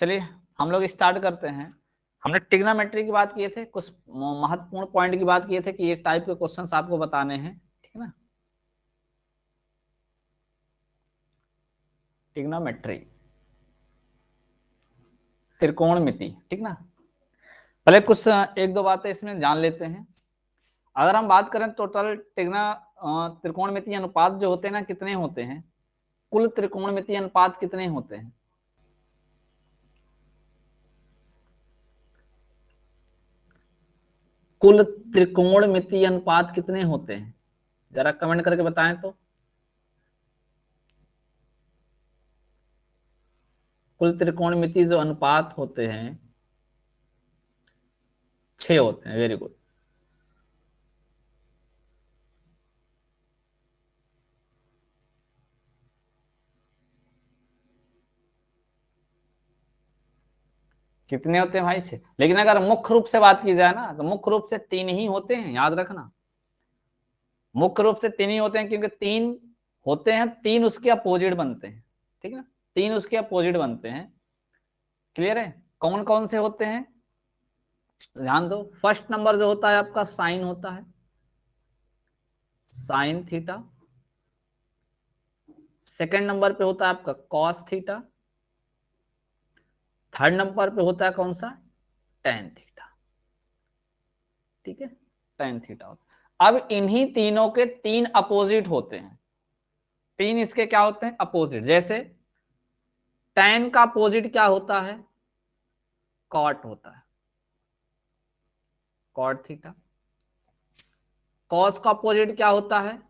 चलिए हम लोग स्टार्ट करते हैं। हमने ट्रिग्नोमेट्री की बात किए थे, कुछ महत्वपूर्ण पॉइंट की बात किए थे कि ये टाइप के क्वेश्चंस आपको बताने हैं, ठीक है ना। ट्रिग्नोमेट्री, त्रिकोणमिति, ठीक ना। पहले कुछ एक दो बातें इसमें जान लेते हैं। अगर हम बात करें टोटल त्रिकोणमिति अनुपात जो होते हैं ना, कितने होते हैं, कुल त्रिकोणमिति अनुपात कितने होते हैं? कुल त्रिकोणमिति अनुपात कितने होते हैं, जरा कमेंट करके बताएं तो। कुल त्रिकोणमिति जो अनुपात होते हैं 6 होते हैं। Very good. कितने होते हैं भाई? 6। लेकिन अगर मुख्य रूप से बात की जाए ना, तो मुख्य रूप से 3 ही होते हैं, याद रखना। मुख्य रूप से 3 ही होते हैं, क्योंकि 3 होते हैं, 3 उसके अपोजिट बनते हैं, ठीक है ना। 3 उसके अपोजिट बनते हैं। क्लियर है? कौन कौन से होते हैं ध्यान दो। फर्स्ट नंबर जो होता है आपका साइन होता है, साइन थीटा। सेकंड नंबर पे होता है आपका कॉस थीटा। थर्ड नंबर पे होता है कौन सा? Tan theta. ठीक है, टेन थीटा होता है। अब इन्हीं तीनों के 3 अपोजिट होते हैं। 3 इसके क्या होते हैं? अपोजिट। जैसे टेन का अपोजिट क्या होता है? कॉट होता है, कॉट थीटा। कॉस का अपोजिट क्या होता है?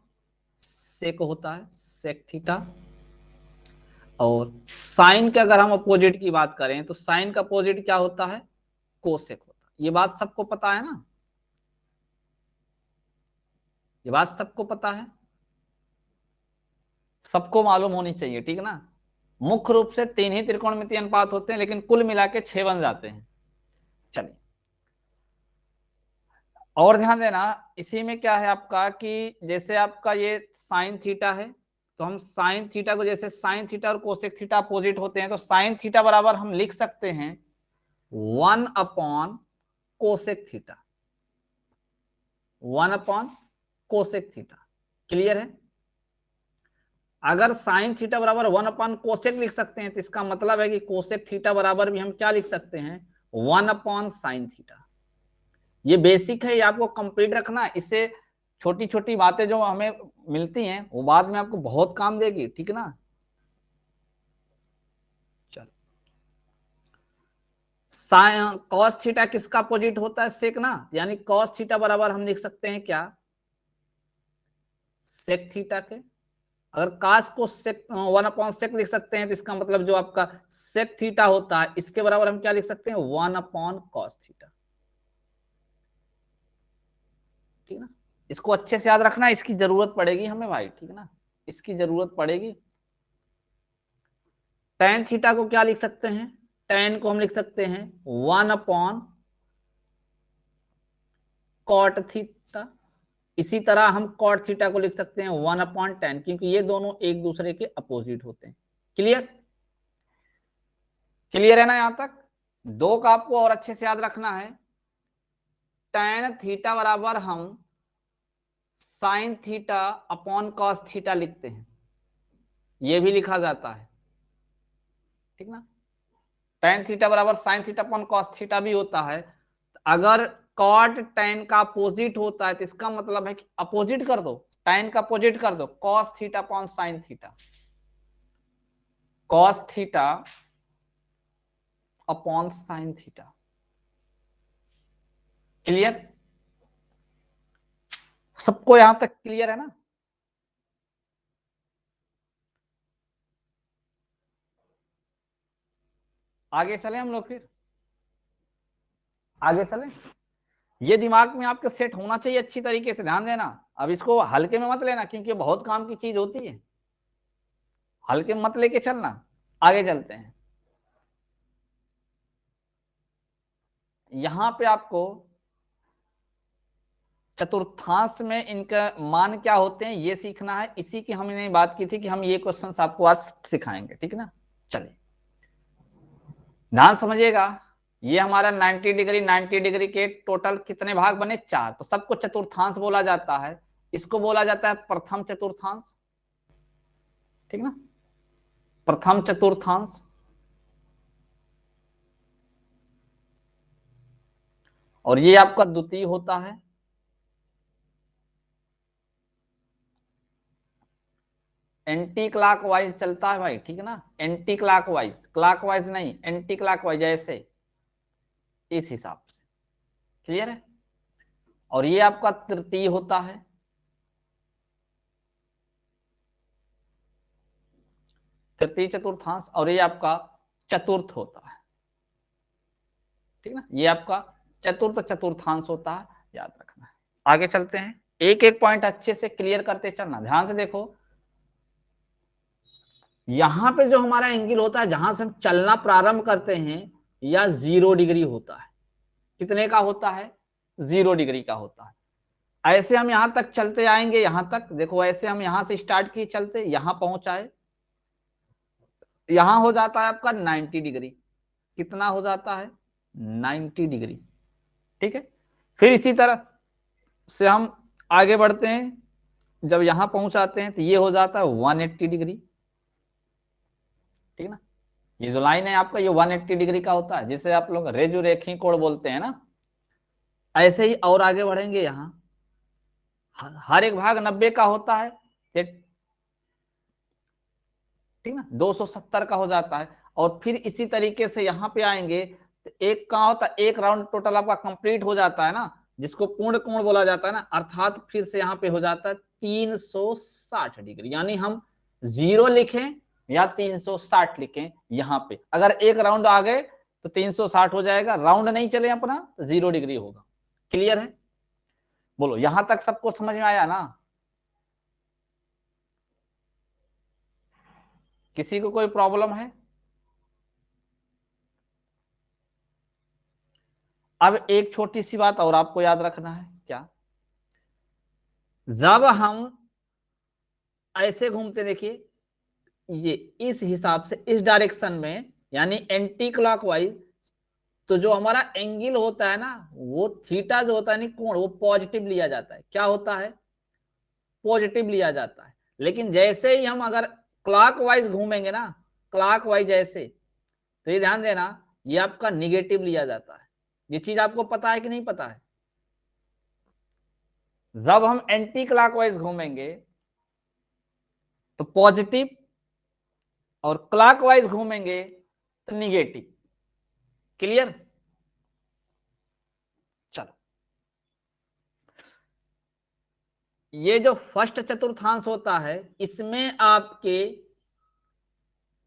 सेक होता है, सेक थीटा। और साइन के अगर हम अपोजिट की बात करें तो साइन का अपोजिट क्या होता है? कोसेक होता है। ये बात सबको पता है ना? ये बात सबको पता है, सबको मालूम होनी चाहिए, ठीक है ना। मुख्य रूप से 3 ही त्रिकोणमितीय अनुपात होते हैं, लेकिन कुल मिला के 6 बन जाते हैं। चलिए और ध्यान देना, इसी में क्या है आपका कि जैसे आपका ये साइन थीटा है, तो हम साइन थीटा को, जैसे साइन थीटा और कोसेक थीटा अपोजिट होते हैं, तो साइन थीटा बराबर हम लिख सकते हैं 1 upon cosec theta, 1 upon cosec theta. Clear है? अगर साइन थीटा बराबर 1 अपॉन कोसेक लिख सकते हैं, तो इसका मतलब है कि कोसेक थीटा बराबर भी हम क्या लिख सकते हैं? 1 अपॉन साइन थीटा। ये बेसिक है, ये आपको कंप्लीट रखना। इससे छोटी छोटी बातें जो हमें मिलती हैं वो बाद में आपको बहुत काम देगी, ठीक है ना। चलो, साइन कॉस थीटा किसका अपोजिट होता है? सेक ना। यानी कॉस थीटा बराबर हम लिख सकते हैं क्या? सेक थीटा के। अगर कास को सेक 1 अपॉन सेक लिख सकते हैं, तो इसका मतलब जो आपका सेक थीटा होता है, इसके बराबर हम क्या लिख सकते हैं? 1 अपॉन कॉस थीटा। ठीक है ना। इसको अच्छे से याद रखना, इसकी जरूरत पड़ेगी हमें भाई, ठीक है ना, इसकी जरूरत पड़ेगी। टेन थीटा को क्या लिख सकते हैं? टेन को हम लिख सकते हैं 1 अपॉन कॉट थीटा। इसी तरह हम कॉट थीटा को लिख सकते हैं 1 अपॉन टेन, क्योंकि ये दोनों एक दूसरे के अपोजिट होते हैं। क्लियर? क्लियर है ना यहां तक? दो का आपको और अच्छे से याद रखना है। टेन थीटा बराबर हम sine theta upon cos theta लिखते हैं, ये भी लिखा जाता है, ठीक ना। टेन थीटा बराबर sine theta upon cos theta भी होता है। अगर कॉट टेन का अपोजिट होता है, तो इसका मतलब है कि अपोजिट कर दो, टेन का अपोजिट कर दो, cos theta upon sine theta, cos theta upon sine theta. Clear? सबको यहां तक क्लियर है ना? आगे चले हम लोग, फिर आगे चले। ये दिमाग में आपके सेट होना चाहिए अच्छी तरीके से, ध्यान देना। अब इसको हल्के में मत लेना, क्योंकि बहुत काम की चीज होती है, हल्के में मत लेके चलना। आगे चलते हैं। यहां पे आपको चतुर्थांश में इनका मान क्या होते हैं ये सीखना है। इसी की हमने बात की थी कि हम ये क्वेश्चंस आपको आज सिखाएंगे, ठीक है ना। चलिए ध्यान समझिएगा, ये हमारा 90 डिग्री 90 डिग्री के टोटल कितने भाग बने, 4, तो सबको चतुर्थांश बोला जाता है। इसको बोला जाता है प्रथम चतुर्थांश, ठीक ना, प्रथम चतुर्थांश। और ये आपका द्वितीय होता है। एंटी क्लॉकवाइज चलता है भाई, ठीक है ना, एंटी क्लॉकवाइज, क्लॉकवाइज नहीं, एंटी क्लॉकवाइज, ऐसे, इस हिसाब से, क्लियर है। और ये आपका तृतीय होता है। तृतीय चतुर्थांश। और ये आपका चतुर्थ होता है, ठीक ना, ये आपका चतुर्थ चतुर्थांश होता है, याद रखना है। आगे चलते हैं, एक एक पॉइंट अच्छे से क्लियर करते चलना, ध्यान से देखो। यहां पे जो हमारा एंगल होता है, जहां से हम चलना प्रारंभ करते हैं, या 0 डिग्री होता है। कितने का होता है, 0 डिग्री का होता है। ऐसे हम यहां तक चलते आएंगे, यहां तक देखो, ऐसे हम यहां से स्टार्ट किए चलते, यहां पहुंचाए, यहां हो जाता है आपका 90 डिग्री। कितना हो जाता है, 90 डिग्री, ठीक है। फिर इसी तरह से हम आगे बढ़ते हैं, जब यहां पहुंचाते हैं तो ये हो जाता है 180 डिग्री, ठीक है ना। ये जो लाइन है आपका, ये 180 डिग्री का होता है, जिसे आप लोग रेजुरेखी कोण बोलते हैं ना। ऐसे ही और आगे बढ़ेंगे, यहां हर एक भाग 90 का होता है, ठीक ना, 270 का हो जाता है। और फिर इसी तरीके से यहां पे आएंगे तो एक का होता है, एक राउंड टोटल आपका कंप्लीट हो जाता है ना, जिसको पूर्ण कोण बोला जाता है ना, अर्थात फिर से यहाँ पे हो जाता है 360 डिग्री। यानी हम 0 लिखें या 360 लिखें, यहाँ पे अगर एक राउंड आ गए तो 360 हो जाएगा, राउंड नहीं चले अपना तो 0 डिग्री होगा। क्लियर है, बोलो यहां तक सबको समझ में आया ना, किसी को कोई प्रॉब्लम है। अब एक छोटी सी बात और आपको याद रखना है, क्या, जब हम ऐसे घूमते, देखिए ये इस हिसाब से, इस डायरेक्शन में, यानी एंटी क्लॉकवाइज, तो जो हमारा एंगल होता है ना, वो थीटा जो होता है, नहीं कोण, वो पॉजिटिव लिया जाता है। क्या होता है, पॉजिटिव लिया जाता है। लेकिन जैसे ही हम अगर क्लॉकवाइज घूमेंगे ना, क्लॉकवाइज ऐसे, तो ये ध्यान देना, ये आपका निगेटिव लिया जाता है। ये चीज आपको पता है कि नहीं पता है। जब हम एंटी क्लॉकवाइज घूमेंगे तो पॉजिटिव, और क्लॉकवाइज घूमेंगे तो निगेटिव। क्लियर, चलो, ये जो फर्स्ट चतुर्थांश होता है, इसमें आपके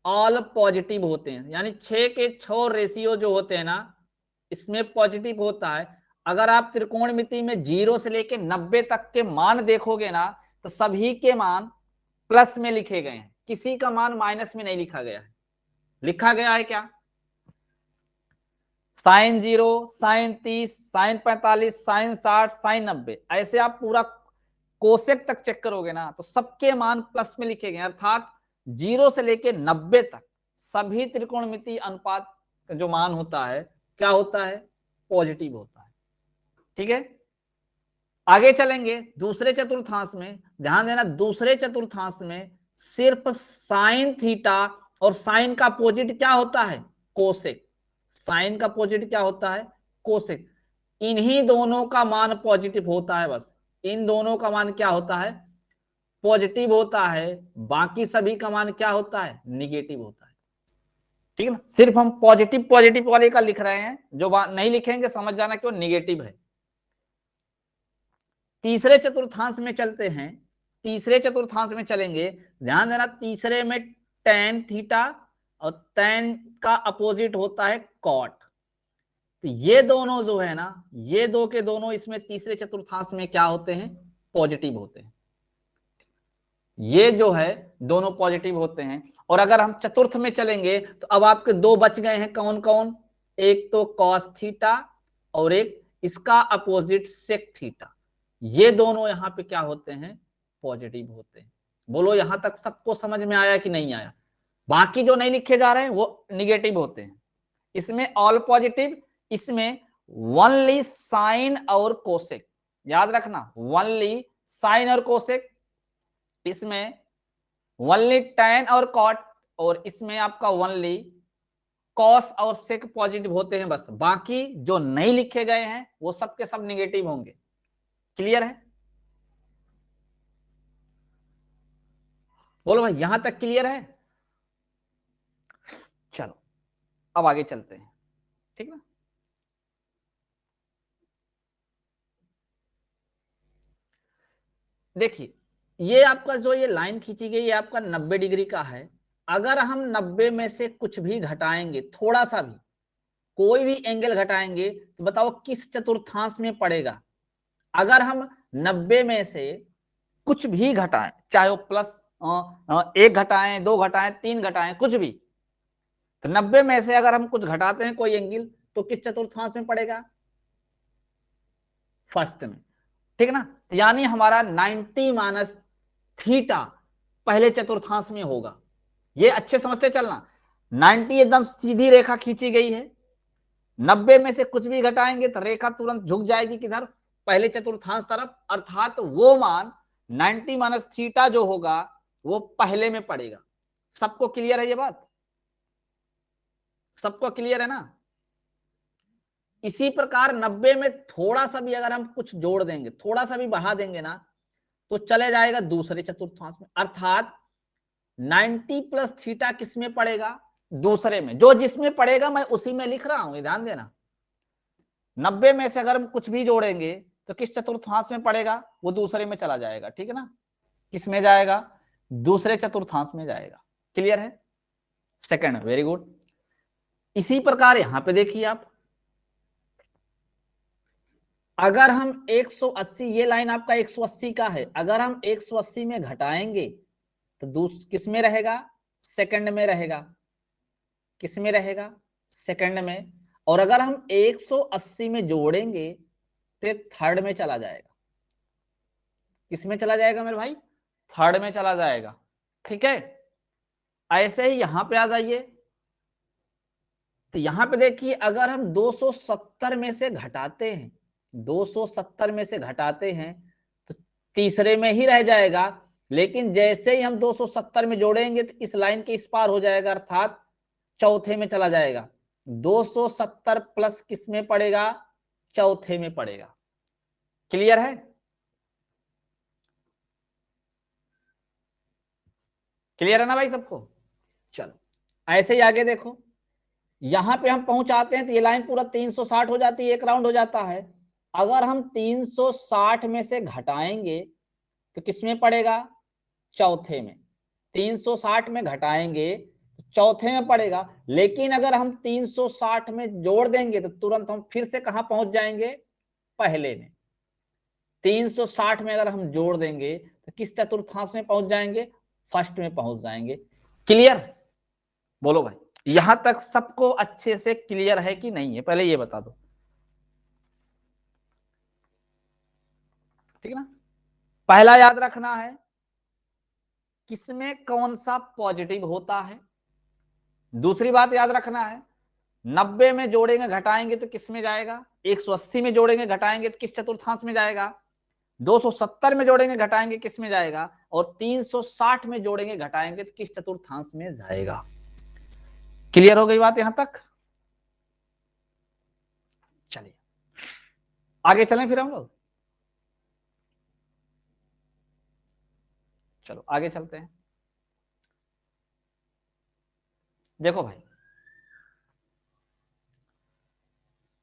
ऑल पॉजिटिव होते हैं, यानी 6 के 6 रेशियो जो होते हैं ना, इसमें पॉजिटिव होता है। अगर आप त्रिकोणमिति में 0 से लेके 90 तक के मान देखोगे ना, तो सभी के मान प्लस में लिखे गए हैं, किसी का मान माइनस में नहीं लिखा गया है। लिखा गया है क्या, sine 0, sine 30, sine 45, sine 60, sine 90, ऐसे आप पूरा कोसेक तक चेक करोगे ना, तो सबके मान प्लस में लिखे गए, अर्थात 0 से लेके 90 तक सभी त्रिकोणमिति अनुपात का जो मान होता है, क्या होता है, पॉजिटिव होता है, ठीक है। आगे चलेंगे दूसरे चतुर्थांश में, ध्यान देना, दूसरे चतुर्थांश में सिर्फ साइन थीटा और साइन का अपोजिट क्या होता है, कोसेक। साइन का अपोजिट क्या होता है, कोसेक। इन्हीं दोनों का मान पॉजिटिव होता है, बस इन दोनों का मान क्या होता है, पॉजिटिव होता है। बाकी सभी का मान क्या होता है, निगेटिव होता है, ठीक है ना। सिर्फ हम पॉजिटिव पॉजिटिव वाले का लिख रहे हैं, जो नहीं लिखेंगे समझ जाना क्यों, निगेटिव है। तीसरे चतुर्थांश में चलते हैं, तीसरे चतुर्थांश में चलेंगे, ध्यान देना, तीसरे में टेन थीटा और टेन का अपोजिट होता है कॉट। तो ये दोनों जो है ना, ये दो के दोनों इसमें तीसरे चतुर्थांश में क्या होते हैं, पॉजिटिव होते हैं। ये जो है दोनों पॉजिटिव होते हैं। और अगर हम चतुर्थ में चलेंगे तो अब आपके दो बच गए हैं, कौन कौन, एक तो कॉस थीटा और एक इसका अपोजिट सेक थीटा। ये दोनों यहां पे क्या होते हैं, पॉजिटिव होते हैं। बोलो यहां तक सबको समझ में आया कि नहीं आया। बाकी जो नहीं लिखे जा रहे हैं वो निगेटिव होते हैं। इसमें ऑल पॉजिटिव, इसमें ओनली साइन और कोसेक, याद रखना ओनली साइन और कोसेक, इसमें ओनली tan और cot, और इसमें आपका ओनली कॉस और सेक पॉजिटिव होते हैं बस, बाकी जो नहीं लिखे गए हैं वो सब के सब निगेटिव होंगे। क्लियर है? बोलो भाई यहां तक क्लियर है? चलो अब आगे चलते हैं, ठीक ना। देखिए ये आपका जो ये लाइन खींची गई, ये आपका 90 डिग्री का है। अगर हम 90 में से कुछ भी घटाएंगे, थोड़ा सा भी, कोई भी एंगल घटाएंगे, तो बताओ किस चतुर्थांश में पड़ेगा। अगर हम 90 में से कुछ भी घटाएं, चाहे वो प्लस 1 घटाएं, 2 घटाएं, 3 घटाएं, कुछ भी, तो 90 में से अगर हम कुछ घटाते हैं कोई एंगल, तो किस चतुर्थांश में पड़ेगा? फर्स्ट में, ठीक ना। यानी हमारा 90 माइनस थीटा पहले चतुर्थांश में होगा। ये अच्छे समझते चलना, 90 एकदम सीधी रेखा खींची गई है, 90 में से कुछ भी घटाएंगे तो रेखा तुरंत झुक जाएगी किधर? पहले चतुर्थांश तरफ, अर्थात वो मान 90 माइनस थीटा जो होगा वो पहले में पड़ेगा। सबको क्लियर है ये बात? सबको क्लियर है ना? इसी प्रकार 90 में थोड़ा सा भी अगर हम कुछ जोड़ देंगे, थोड़ा सा भी बढ़ा देंगे ना, तो चले जाएगा दूसरे चतुर्थांश में, अर्थात 90 प्लस थीटा किस में पड़ेगा? दूसरे में। जो जिसमें पड़ेगा मैं उसी में लिख रहा हूं, ध्यान देना। 90 में से अगर हम कुछ भी जोड़ेंगे तो किस चतुर्थांश में पड़ेगा? वो दूसरे में चला जाएगा, ठीक है ना। किस में जाएगा? दूसरे चतुर्थांश में जाएगा। क्लियर है? Second, very good. इसी प्रकार यहां पे देखिए आप, अगर हम 180, ये लाइन आपका 180 का है, अगर हम 180 में घटाएंगे तो किस में रहेगा? सेकंड में रहेगा। किस में रहेगा? सेकंड में। और अगर हम 180 में जोड़ेंगे तो थर्ड में चला जाएगा। किस में चला जाएगा मेरे भाई? थर्ड में चला जाएगा, ठीक है। ऐसे ही यहां पे आ जाइए, तो यहां पे देखिए अगर हम 270 में से घटाते हैं, 270 में से घटाते हैं तो तीसरे में ही रह जाएगा, लेकिन जैसे ही हम 270 में जोड़ेंगे तो इस लाइन के इस पार हो जाएगा, अर्थात चौथे में चला जाएगा। 270 प्लस किस में पड़ेगा? चौथे में पड़ेगा। क्लियर है? क्लियर है ना भाई सबको? चलो ऐसे ही आगे देखो, यहां पे हम पहुंचाते हैं तो ये लाइन पूरा 360 हो जाती है, एक राउंड हो जाता है। अगर हम 360 में से घटाएंगे तो किसमें पड़ेगा? चौथे में। 360 में घटाएंगे तो चौथे में पड़ेगा, लेकिन अगर हम 360 में जोड़ देंगे तो तुरंत हम फिर से कहां पहुंच जाएंगे? पहले में। 360 में अगर हम जोड़ देंगे तो किस चतुर्थांश में पहुंच जाएंगे? फर्स्ट में पहुंच जाएंगे। क्लियर? बोलो भाई यहां तक सबको अच्छे से क्लियर है कि नहीं है, पहले ये बता दो, ठीक है ना। पहला याद रखना है किसमें कौन सा पॉजिटिव होता है। दूसरी बात याद रखना है 90 में जोड़ेंगे घटाएंगे तो किस में जाएगा? 180 में जोड़ेंगे घटाएंगे तो किस चतुर्थांश में जाएगा? 270 में जोड़ेंगे घटाएंगे किस में जाएगा? और 360 में जोड़ेंगे घटाएंगे तो किस चतुर्थांश में जाएगा? क्लियर हो गई बात यहां तक? चलिए आगे चलें फिर हम लोग, चलो आगे चलते हैं। देखो भाई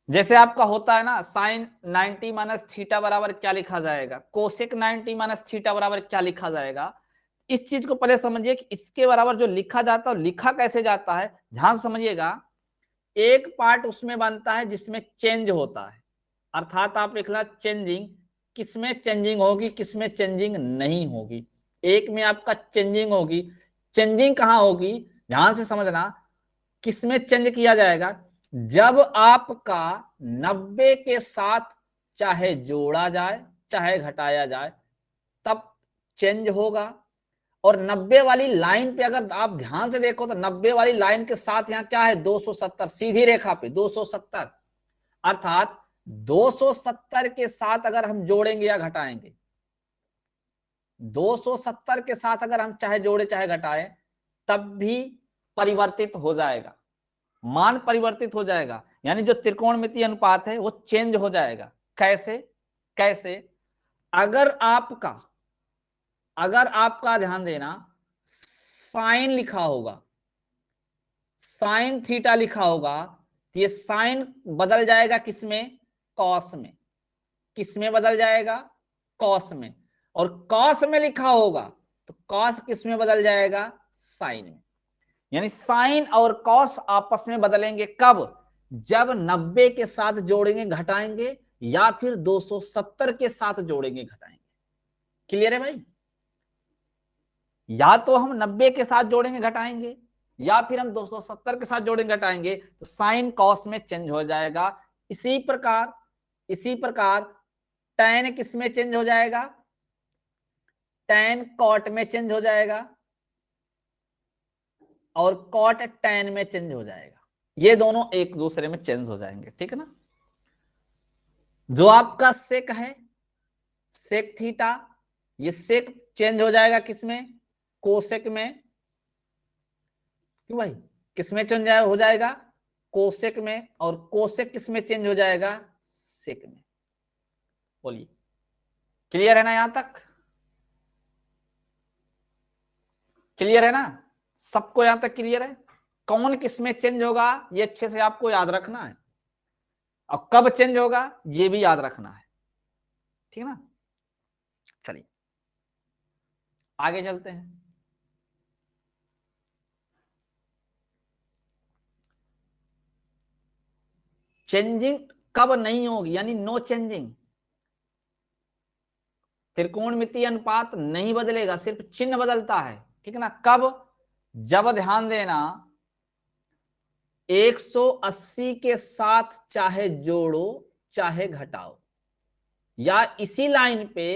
जैसे आपका होता है ना साइन 90 माइनस थीटा बराबर क्या लिखा जाएगा, कोसेक 90 माइनस थीटा बराबर क्या लिखा जाएगा। इस चीज को पहले समझिए कि इसके बराबर जो लिखा जाता है लिखा कैसे जाता है, ध्यान समझिएगा। एक पार्ट उसमें बनता है जिसमें चेंज होता है, अर्थात आप लिखना चेंजिंग, किसमें चेंजिंग होगी, किसमें चेंजिंग नहीं होगी। एक में आपका चेंजिंग होगी। चेंजिंग कहां होगी? ध्यान से समझना, किसमें चेंज किया जाएगा? जब आपका 90 के साथ चाहे जोड़ा जाए चाहे घटाया जाए तब चेंज होगा। और 90 वाली लाइन पे अगर आप ध्यान से देखो तो 90 वाली लाइन के साथ यहाँ क्या है 270, सीधी रेखा पे 270, अर्थात 270 के साथ अगर हम जोड़ेंगे या घटाएंगे, 270 के साथ अगर हम चाहे जोड़े चाहे घटाएं, तब भी परिवर्तित हो जाएगा, मान परिवर्तित हो जाएगा, यानी जो त्रिकोणमितीय अनुपात है वो चेंज हो जाएगा। कैसे? कैसे? अगर आपका ध्यान देना साइन लिखा होगा, साइन थीटा लिखा होगा, तो ये साइन बदल जाएगा किसमें? कॉस में। किसमें बदल जाएगा? कॉस में। और कॉस में लिखा होगा तो कॉस किसमें बदल जाएगा? साइन में। यानी साइन और कॉस आपस में बदलेंगे कब? जब 90 के साथ जोड़ेंगे घटाएंगे, या फिर 270 के साथ जोड़ेंगे घटाएंगे। क्लियर है भाई? या तो हम 90 के साथ जोड़ेंगे घटाएंगे, या फिर हम 270 के साथ जोड़ेंगे घटाएंगे, तो साइन कॉस में चेंज हो जाएगा। इसी प्रकार टैन किस में चेंज हो जाएगा? टैन कॉट में चेंज हो जाएगा, और कॉट टैन में चेंज हो जाएगा। ये दोनों एक दूसरे में चेंज हो जाएंगे, ठीक है ना। जो आपका सेक है, सेक थीटा, ये सेक चेंज हो जाएगा किसमें? कोसेक में। क्यों भाई? किसमें चेंज हो जाएगा? कोसेक में। और कोसेक किसमें चेंज हो जाएगा? सेक में। बोलिए, क्लियर है ना? यहां तक क्लियर है ना? सबको यहां तक क्लियर है? कौन किसमें चेंज होगा ये अच्छे से आपको याद रखना है, और कब चेंज होगा ये भी याद रखना है, ठीक है ना। चलिए आगे चलते हैं। चेंजिंग कब नहीं होगी, यानी नो चेंजिंग, त्रिकोणमितीय अनुपात नहीं बदलेगा, सिर्फ चिन्ह बदलता है, ठीक है ना। कब? जब, ध्यान देना, 180 के साथ चाहे जोड़ो चाहे घटाओ, या इसी लाइन पे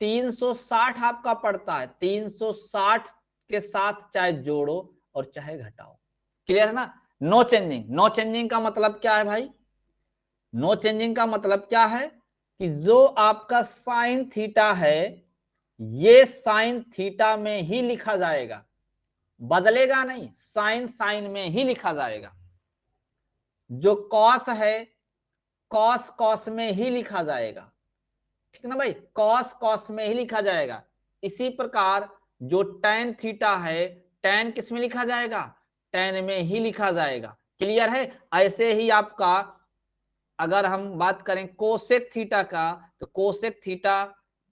360 आपका पड़ता है, 360 के साथ चाहे जोड़ो और चाहे घटाओ। क्लियर है ना? No changing. नो चेंजिंग का मतलब क्या है भाई? नो चेंजिंग का मतलब क्या है कि जो आपका साइन थीटा है, ये साइन थीटा में ही लिखा जाएगा, बदलेगा नहीं, साइन साइन में ही लिखा जाएगा। जो कॉस है, कॉस कॉस में ही लिखा जाएगा, ठीक है ना भाई, कॉस कॉस में ही लिखा जाएगा। इसी प्रकार जो टैन थीटा है, टैन किस में लिखा जाएगा? टैन में ही लिखा जाएगा। क्लियर है? ऐसे ही आपका अगर हम बात करें कोसेक थीटा का, तो कोसेक थीटा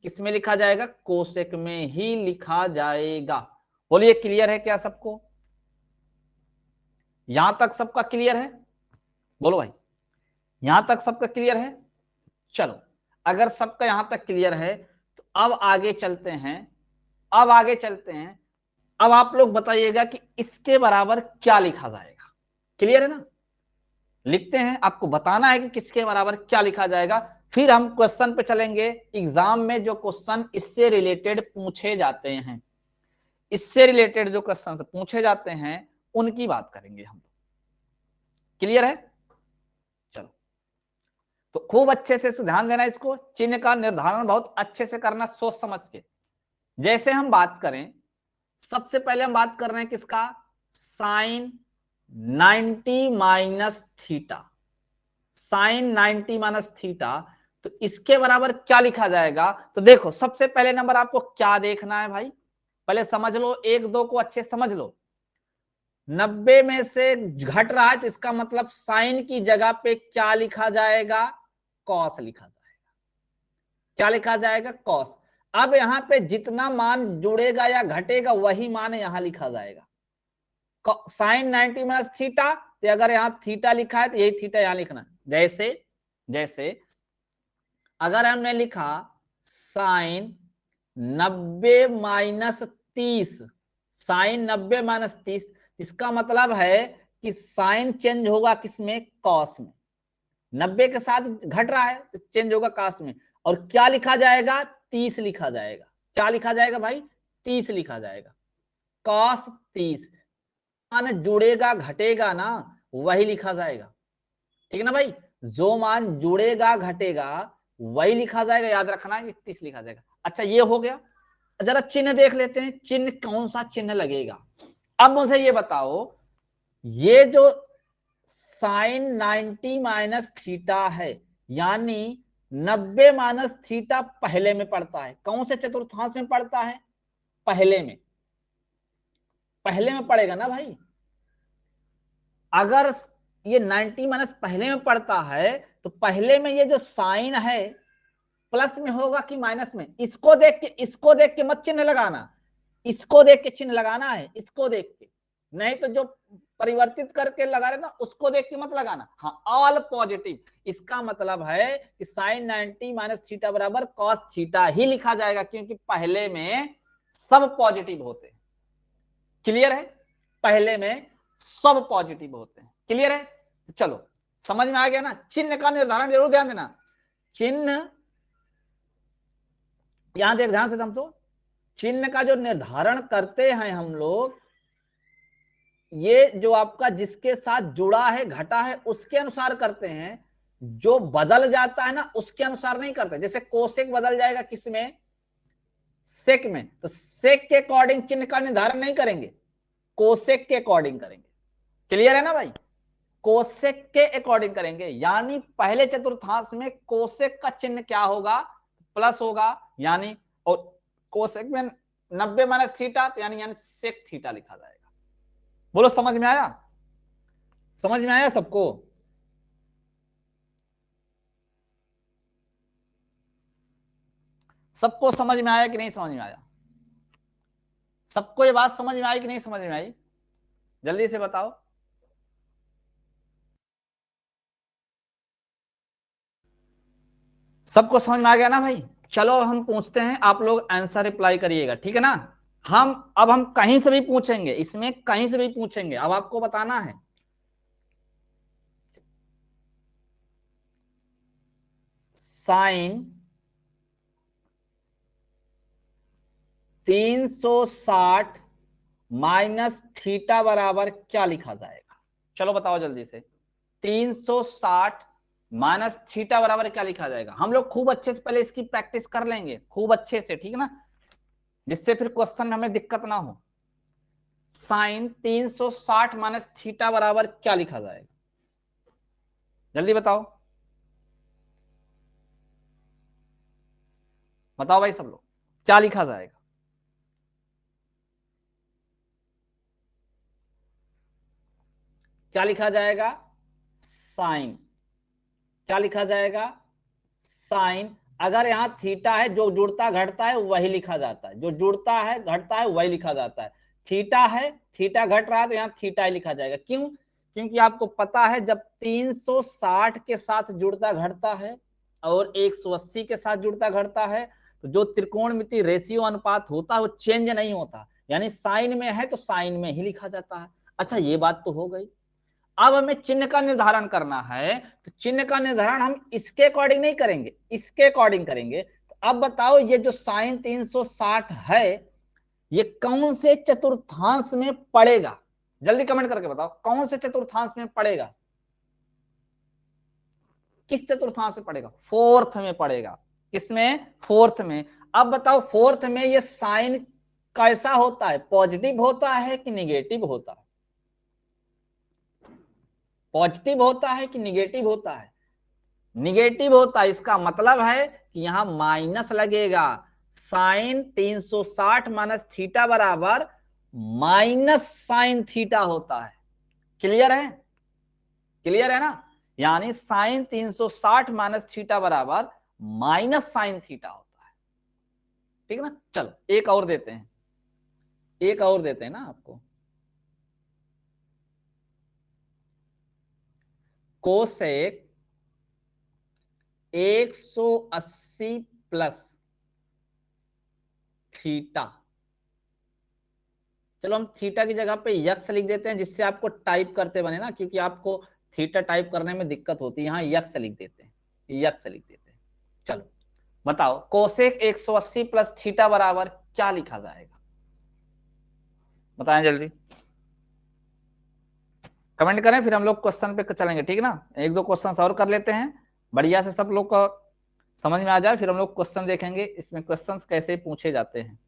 किस में लिखा जाएगा? कोसेक में ही लिखा जाएगा। बोलिए, क्लियर है क्या सबको? यहां तक सबका क्लियर है? बोलो भाई, यहां तक सबका क्लियर है? चलो, अगर सबका यहां तक क्लियर है तो अब आगे चलते हैं। अब आप लोग बताइएगा कि इसके बराबर क्या लिखा जाएगा। क्लियर है ना? लिखते हैं, आपको बताना है कि किसके बराबर क्या लिखा जाएगा, फिर हम क्वेश्चन पे चलेंगे। एग्जाम में जो क्वेश्चन इससे रिलेटेड पूछे जाते हैं, इससे रिलेटेड जो क्वेश्चन पूछे जाते हैं उनकी बात करेंगे हम। क्लियर है? चलो, तो खूब अच्छे से ध्यान देना, इसको चिन्ह का निर्धारण बहुत अच्छे से करना, सोच समझ के। जैसे हम बात करें, सबसे पहले हम बात कर रहे हैं किसका? Sine 90 minus theta. Sine 90 minus theta, तो इसके बराबर क्या लिखा जाएगा? तो देखो, सबसे पहले नंबर आपको क्या देखना है भाई, पहले समझ लो, एक दो को अच्छे समझ लो। 90 में से घट रहा है तो इसका मतलब साइन की जगह पे क्या लिखा जाएगा? कॉस लिखा जाएगा। क्या लिखा जाएगा? कॉस। अब यहां पे जितना मान जुड़ेगा या घटेगा वही मान यहां लिखा जाएगा। साइन 90 माइनस थीटा, तो अगर यहां थीटा लिखा है तो यही थीटा यहां लिखना। जैसे जैसे अगर हमने लिखा साइन 90 माइनस 30, साइन 90 माइनस 30, इसका मतलब है कि साइन चेंज होगा किसमें? कॉस में। 90 के साथ घट रहा है तो चेंज होगा कॉस में। और क्या लिखा जाएगा? 30 लिखा जाएगा। क्या लिखा जाएगा भाई? 30 लिखा जाएगा, cos 30। मान जुड़ेगा घटेगा ना वही लिखा जाएगा, ठीक है ना भाई, जो मान जुड़ेगा घटेगा वही लिखा जाएगा, याद रखना है 30 लिखा जाएगा। अच्छा ये हो गया, जरा चिन्ह देख लेते हैं, चिन्ह कौन सा चिन्ह लगेगा। अब मुझे ये बताओ, ये जो साइन 90 माइनस थीटा है, यानी 90 माइनस थीटा पहले में पड़ता है, कौन से चतुर्थांश में पड़ता है, पहले में, पहले में पड़ेगा ना भाई। अगर ये 90 माइनस पहले में पड़ता है तो पहले में ये जो साइन है प्लस में होगा कि माइनस में, इसको देख के मत चिन्ह लगाना, इसको देख के चिन्ह लगाना है, इसको देख के, नहीं तो जो परिवर्तित करके लगा रहे ना उसको देख के मत लगाना। हाँ ऑल पॉजिटिव, इसका मतलब है कि साइन 90 माइनस थीटा बराबर कॉस थीटा ही लिखा जाएगा, क्योंकि पहले में सब पॉजिटिव होते हैं। क्लियर है, पहले में सब पॉजिटिव होते हैं। क्लियर है, चलो समझ में आ गया ना। चिन्ह का निर्धारण जरूर ध्यान देना, चिन्ह यहां देख ध्यान से समझो, चिन्ह का जो निर्धारण करते हैं हम लोग, ये जो आपका जिसके साथ जुड़ा है घटा है उसके अनुसार करते हैं, जो बदल जाता है ना उसके अनुसार नहीं करते। जैसे कोसेक बदल जाएगा किसमें, सेक में, तो सेक के अकॉर्डिंग चिन्ह का निर्धारण नहीं करेंगे, कोसेक के अकॉर्डिंग करेंगे। क्लियर है ना भाई, कोसेक के अकॉर्डिंग करेंगे, यानी पहले चतुर्थांश में कोसेक का चिन्ह क्या होगा, प्लस होगा, यानी, और कोसेक में 90 माइनस थीटा, यानी सेक थीटा लिखा जाएगा। बोलो समझ में आया, समझ में आया सबको। सबको समझ में आया कि नहीं समझ में आया, सबको ये बात समझ में आई कि नहीं समझ में आई, जल्दी से बताओ। सबको समझ में आ गया ना भाई। चलो हम पूछते हैं, आप लोग आंसर रिप्लाई करिएगा, ठीक है ना। हम कहीं से भी पूछेंगे, इसमें कहीं से भी पूछेंगे, अब आपको बताना है। साइन 360 माइनस थीटा बराबर क्या लिखा जाएगा, चलो बताओ जल्दी से। 360 माइनस थीटा बराबर क्या लिखा जाएगा, हम लोग खूब अच्छे से पहले इसकी प्रैक्टिस कर लेंगे, खूब अच्छे से, ठीक है ना, जिससे फिर क्वेश्चन में हमें दिक्कत ना हो। साइन 360 माइनस थीटा बराबर क्या लिखा जाएगा, जल्दी बताओ, बताओ भाई सब लोग, क्या लिखा जाएगा। क्या लिखा जाएगा, साइन, क्या लिखा जाएगा, साइन। अगर यहां थीटा है, जो जुड़ता घटता है वही लिखा जाता है, जो जुड़ता है घटता है वही लिखा जाता है। थीटा है, थीटा घट रहा है तो यहाँ थीटा ही लिखा जाएगा। क्यों, क्योंकि आपको पता है जब 360 के साथ जुड़ता घटता है और 180 के साथ जुड़ता घटता है, तो जो त्रिकोणमिति रेशियो अनुपात होता है वो चेंज नहीं होता, यानी साइन में है तो साइन में ही लिखा जाता है। अच्छा ये बात तो हो गई। अब हमें चिन्ह का निर्धारण करना है, तो चिन्ह का निर्धारण हम इसके अकॉर्डिंग नहीं करेंगे, इसके अकॉर्डिंग करेंगे। तो अब बताओ ये जो साइन 360 है ये कौन से चतुर्थांश में पड़ेगा, जल्दी कमेंट करके बताओ कौन से चतुर्थांश में पड़ेगा, किस चतुर्थांश में पड़ेगा, फोर्थ में पड़ेगा। किसमें, फोर्थ में। अब बताओ फोर्थ में ये साइन कैसा होता है, पॉजिटिव होता है कि निगेटिव होता है, पॉजिटिव होता है कि निगेटिव होता है, निगेटिव होता है। इसका मतलब है कि यहां माइनस लगेगा, साइन 360 माइनस थीटा बराबर माइनस साइन थीटा होता है। क्लियर है, क्लियर है ना, यानी साइन 360 माइनस थीटा बराबर माइनस साइन थीटा होता है, ठीक है ना। चलो एक और देते हैं, एक और देते हैं ना आपको, कोसेक 180 प्लस थीटा, चलो हम थीटा की जगह पे यक्स लिख देते हैं, जिससे आपको टाइप करते बने ना, क्योंकि आपको थीटा टाइप करने में दिक्कत होती है, यहाँ यक्स लिख देते हैं, यक्स लिख देते हैं। चलो बताओ कोसेक 180 प्लस थीटा बराबर क्या लिखा जाएगा, बताएं जल्दी, कमेंट करें, फिर हम लोग क्वेश्चन पे चलेंगे, ठीक है ना। एक दो क्वेश्चन और कर लेते हैं, बढ़िया से सब लोग को समझ में आ जाए, फिर हम लोग क्वेश्चन देखेंगे इसमें क्वेश्चंस कैसे पूछे जाते हैं।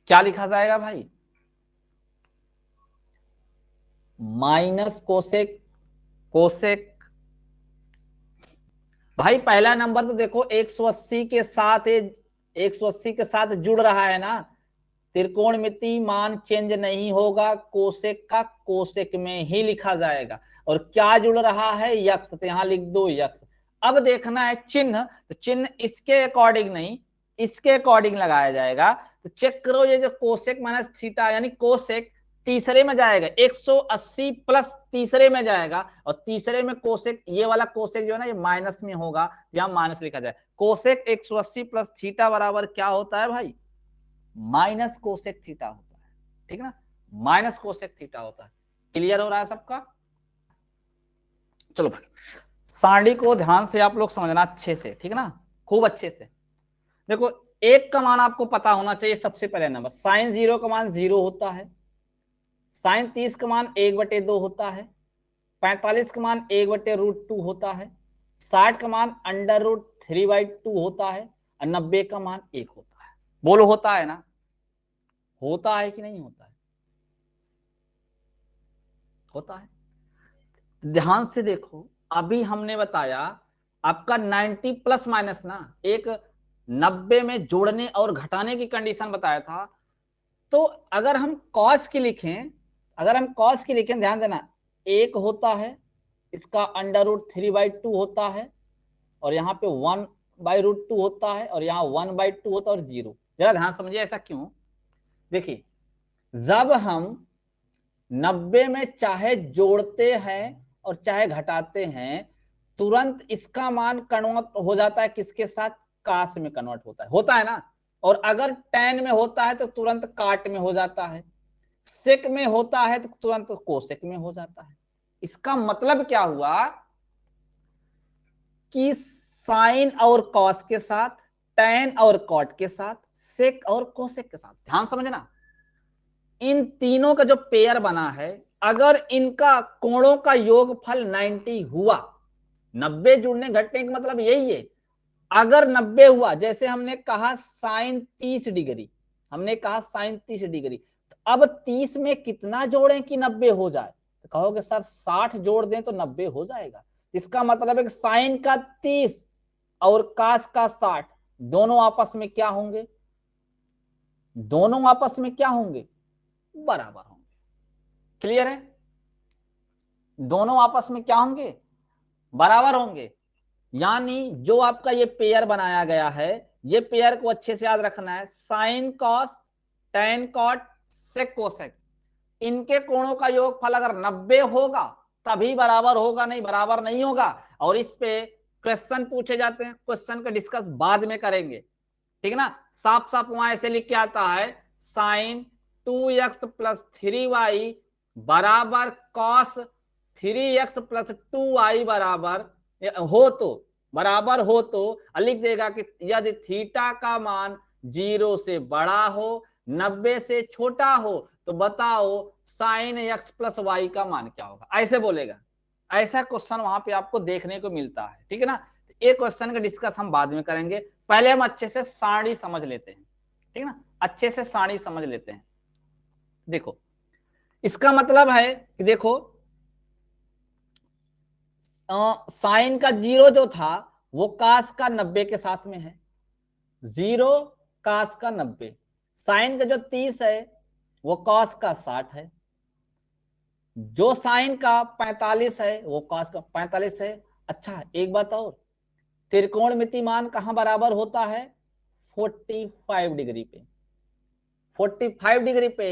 क्या लिखा जाएगा भाई, माइनस कोसेक, कोसेक। भाई पहला नंबर तो देखो 180 के साथ, 180 के साथ जुड़ रहा है ना, त्रिकोणमिति मान चेंज नहीं होगा, कोसेक का कोसेक में ही लिखा जाएगा। और क्या जुड़ रहा है, यक्स, तो यहां लिख दो यक्स। अब देखना है चिन्ह, तो चिन्ह इसके अकॉर्डिंग नहीं, इसके अकॉर्डिंग लगाया जाएगा। तो चेक करो, ये जो कोसेक माइनस थीटा यानी कोसेक तीसरे में जाएगा, 180 प्लस तीसरे में जाएगा, और तीसरे में कोसेक, ये वाला कोसेक जो है ना ये माइनस में होगा, यहां माइनस लिखा जाए। कोसेक 180 प्लस थीटा बराबर क्या होता है भाई, माइनस कोसेक थीटा होता है, ठीक है ना, माइनस कोसेक थीटा होता है। क्लियर हो रहा है सबका। चलो भाई, सारणी को ध्यान से आप लोग समझना अच्छे से, ठीक है ना, खूब अच्छे से। देखो, एक का मान आपको पता होना चाहिए सबसे पहले नंबर, साइन 0 का मान 0 होता है, साइन 30 का मान 1/2 होता है, 45 का मान 1/√2 होता है, 60 का मान √3/2 होता है, और 90 का मान 1 होता है। बोलो होता है ना, होता है कि नहीं होता है, होता है। ध्यान से देखो, अभी हमने बताया आपका 90 प्लस माइनस ना, एक 90 में जोड़ने और घटाने की कंडीशन बताया था। तो अगर हम कॉस की लिखें, अगर हम कॉस की लिखें, ध्यान देना, 1 होता है, इसका √3/2 होता है, और यहाँ पे 1/√2 होता है, और यहाँ 1/2 होता है, और 0। जरा ध्यान समझिए ऐसा क्यों। देखिए, जब हम 90 में चाहे जोड़ते हैं और चाहे घटाते हैं, तुरंत इसका मान कन्वर्ट हो जाता है किसके साथ, काश में कन्वर्ट होता है ना। और अगर टेन में होता है तो तुरंत काट में हो जाता है, सेक में होता है तो तुरंत कोसेक में हो जाता है। इसका मतलब क्या हुआ कि साइन और कॉस के साथ, टेन और कॉट के साथ, सेक और कोसेक के साथ, ध्यान समझना, इन तीनों का जो पेयर बना है, अगर इनका कोणों का योगफल 90 हुआ, 90 जुड़ने घटने का मतलब यही है, अगर 90 हुआ, जैसे हमने कहा साइन 30 डिग्री, हमने कहा साइन 30 डिग्री, तो अब 30 में कितना जोड़ें कि 90 हो जाए, तो कहोगे सर 60 जोड़ दें तो 90 हो जाएगा। इसका मतलब है कि साइन का 30 और कास का 60 दोनों आपस में क्या होंगे, दोनों आपस में क्या होंगे, बराबर होंगे। क्लियर है, दोनों आपस में क्या होंगे, बराबर होंगे। यानी जो आपका ये पेयर बनाया गया है, ये पेयर को अच्छे से याद रखना है, sine cos, tan cot, sec cosec, इनके कोणों का योगफल अगर 90 होगा तभी बराबर होगा, नहीं बराबर नहीं होगा। और इस पे क्वेश्चन पूछे जाते हैं, क्वेश्चन का डिस्कस बाद में करेंगे, ठीक है ना। साफ साफ वहां ऐसे लिख के आता है, साइन 2x प्लस 3y बराबर कॉस 3x प्लस 2y बराबर हो तो, बराबर हो तो लिख देगा कि यदि थीटा का मान 0 से बड़ा हो, 90 से छोटा हो, तो बताओ साइन x प्लस वाई का मान क्या होगा, ऐसे बोलेगा। ऐसा क्वेश्चन वहां पे आपको देखने को मिलता है, ठीक है ना। एक क्वेश्चन का डिस्कस हम बाद में करेंगे, पहले हम अच्छे से सारणी समझ लेते हैं, ठीक है ना, अच्छे से सारणी समझ लेते हैं। देखो, इसका मतलब है कि देखो, साइन का 0 जो था वो कास का 90 के साथ में है, 0 कास का 90, साइन का जो 30 है वो कॉस का 60 है, जो साइन का 45 है वो कॉस का 45 है। अच्छा एक बात और, त्रिकोणमिति मान कहां बराबर होता है, 45 डिग्री पे, 45 डिग्री पे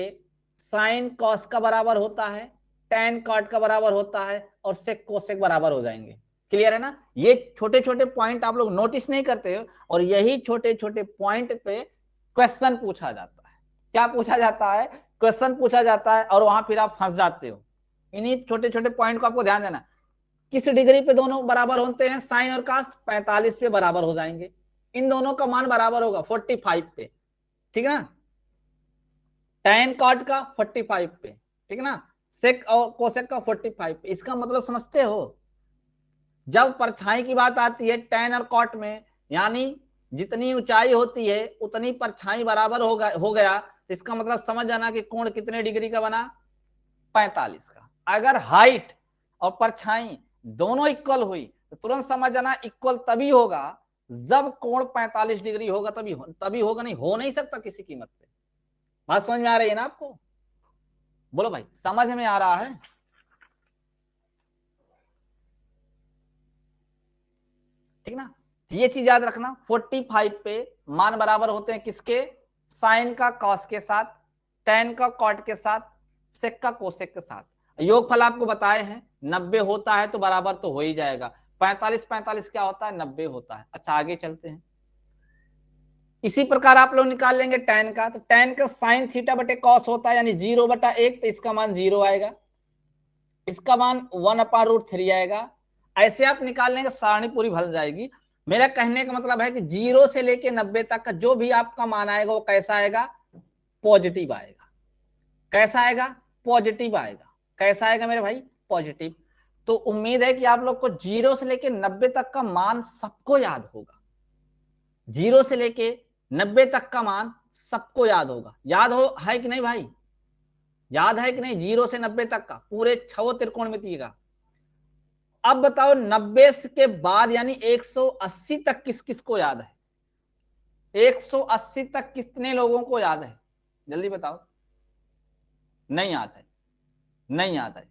साइन कॉस का बराबर होता है, टेन कॉट का बराबर होता है, और सेक कोसेक बराबर हो जाएंगे। क्लियर है ना, ये छोटे छोटे पॉइंट आप लोग नोटिस नहीं करते हो, और यही छोटे छोटे पॉइंट पे क्वेश्चन पूछा जाता है। क्या पूछा जाता है, क्वेश्चन पूछा जाता है, और वहां फिर आप फंस जाते हो। इन्हीं छोटे छोटे पॉइंट को आपको ध्यान देना। किस डिग्री पे दोनों बराबर होते हैं? साइन और कास 45 पे बराबर हो जाएंगे। इन दोनों का मान बराबर होगा 45 पे, ठीक है ना। tan कॉट का 45 पे, ठीक है ना। सेक और कोसेक का 45 पे। इसका मतलब समझते हो? जब परछाई की बात आती है tan और कॉट में, यानी जितनी ऊंचाई होती है उतनी परछाई बराबर हो गया, तो इसका मतलब समझ जाना कि कोण कितने डिग्री का बना? 45 का। अगर हाइट और परछाई दोनों इक्वल हुई तो तुरंत समझ जाना इक्वल तभी होगा जब कोण 45 डिग्री होगा, तभी होगा, नहीं हो नहीं सकता किसी कीमत पे। बात समझ में आ रही है ना आपको? बोलो भाई, समझ में आ रहा है? ठीक ना। ये चीज याद रखना, 45 पे मान बराबर होते हैं किसके? साइन का कॉस के साथ, tan का कॉट के साथ, सेक का कोसेक के साथ। योगफल आपको बताए हैं 90 होता है तो बराबर तो हो ही जाएगा। 45 45 क्या होता है? 90 होता है। अच्छा आगे चलते हैं। इसी प्रकार आप लोग निकाल लेंगे tan का, तो tan का साइन थीटा बटे कॉस होता है, यानी 0/1, तो इसका मान 0 आएगा, इसका मान 1/√3 आएगा। ऐसे आप निकाल लेंगे, सारणी पूरी भर जाएगी। मेरा कहने का मतलब है कि 0 से लेके 90 तक का जो भी आपका मान आएगा वो कैसा आएगा? पॉजिटिव आएगा। कैसा आएगा? पॉजिटिव आएगा। कैसा आएगा मेरे भाई? पॉजिटिव। तो उम्मीद है कि आप लोग को 0 से लेके 90 तक का मान सबको याद होगा। 0 से लेके 90 तक का मान सबको याद होगा। याद हो है कि नहीं भाई? याद है कि नहीं? 0 से 90 तक का पूरे 6 त्रिकोणमितीय का। अब बताओ 90 के बाद यानी 180 तक किस किस को याद है? 180 तक कितने लोगों को याद है? जल्दी बताओ। नहीं याद है? नहीं याद है?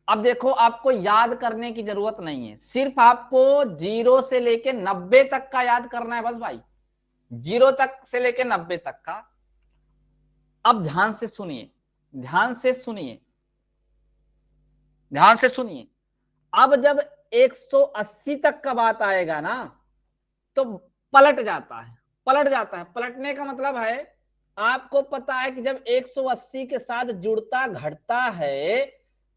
अब देखो, आपको याद करने की जरूरत नहीं है, सिर्फ आपको 0 से लेके 90 तक का याद करना है बस भाई। 0 तक से लेके 90 तक का। अब ध्यान से सुनिए, ध्यान से सुनिए, ध्यान से सुनिए। अब जब 180 तक का बात आएगा ना, तो पलट जाता है। पलट जाता है, पलटने का मतलब है, आपको पता है कि जब 180 के साथ जुड़ता घटता है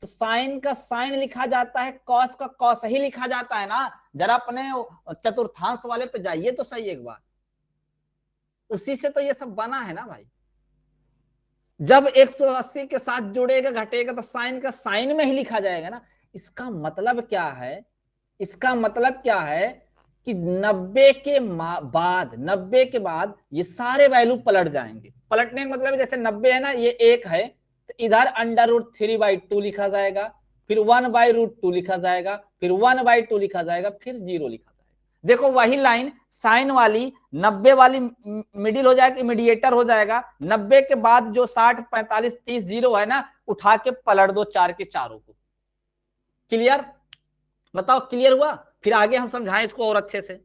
तो साइन का साइन लिखा जाता है, कॉस का कॉस ही लिखा जाता है ना। जरा अपने चतुर्थांश वाले पे जाइए तो सही एक बार, उसी से तो ये सब बना है ना भाई। जब 180 के साथ जुड़ेगा घटेगा तो साइन का साइन में ही लिखा जाएगा ना। इसका मतलब क्या है? इसका मतलब क्या है कि 90 के बाद ये सारे वैल्यू पलट जाएंगे। पलटने का मतलब जैसे 90 है ना, ये 1 है, तो इधर √3/2 लिखा जाएगा, फिर 1/√2 लिखा जाएगा, फिर 1/2 लिखा जाएगा, फिर 0 लिखा जाएगा। देखो वही लाइन साइन वाली 90 वाली मिडिल हो जाएगा, मीडिएटर हो जाएगा। 90 के बाद जो 60 45 30 0 है ना, उठा के पलट दो चार के चारों को। क्लियर? बताओ क्लियर हुआ? फिर आगे हम समझाएं इसको और अच्छे से।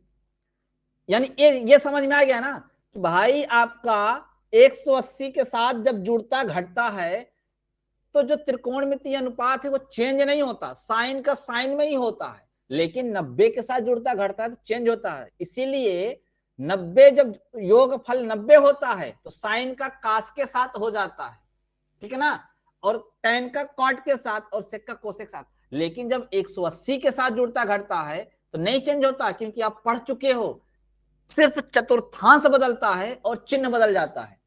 यानी ये समझ में आ गया ना कि भाई आपका 180 के साथ जब जुड़ता घटता है तो जो त्रिकोणमितीय अनुपात है वो चेंज नहीं होता, साइन का साइन में ही होता है। लेकिन 90 के साथ जुड़ता घटता है तो चेंज होता है। इसीलिए 90 जब योगफल 90 होता है तो साइन का कास के साथ हो जाता है, ठीक है ना, और tan का कॉट के साथ और सेक का कोसेक साथ। लेकिन जब 180 के साथ जुड़ता घटता है तो नहीं चेंज होता, क्योंकि आप पढ़ चुके हो, सिर्फ चतुर्थांश बदलता है और चिन्ह बदल जाता है।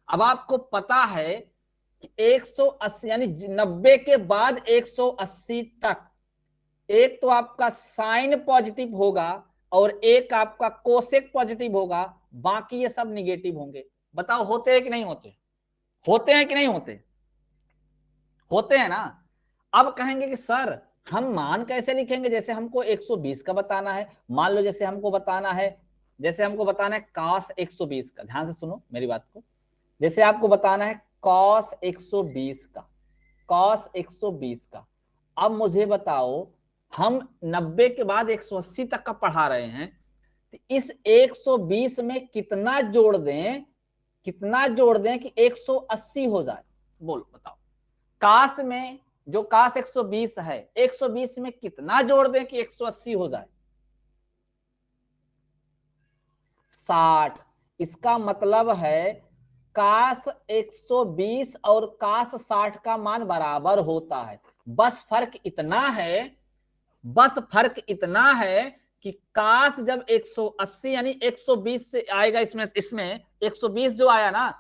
अब आपको पता है कि 180 यानी 90 के बाद 180 तक एक तो आपका साइन पॉजिटिव होगा और एक आपका कोसेक पॉजिटिव होगा, बाकी ये सब निगेटिव होंगे। बताओ होते हैं कि नहीं होते? होते हैं कि नहीं होते? होते हैं ना। अब कहेंगे कि सर हम मान कैसे लिखेंगे? जैसे हमको 120 का बताना है, मान लो जैसे हमको बताना है, cos 120 का, ध्यान से सुनो मेरी बात को। जैसे आपको बताना है cos 120 का, cos 120 का। अब मुझे बताओ, हम 90 के बाद 180 तक का पढ़ा रहे हैं, तो इस 120 में कितना जोड़ दें, कितना जोड़ दें कि 180 हो जाए? बोलो बताओ। काश में जो काश 120 है, 120 में कितना जोड़ दें कि 180 हो जाए? 60। इसका मतलब है काश 120 और काश 60 का मान बराबर होता है। बस फर्क इतना है कि काश जब 180 यानी 120 से आएगा, इसमें 120 जो आया ना,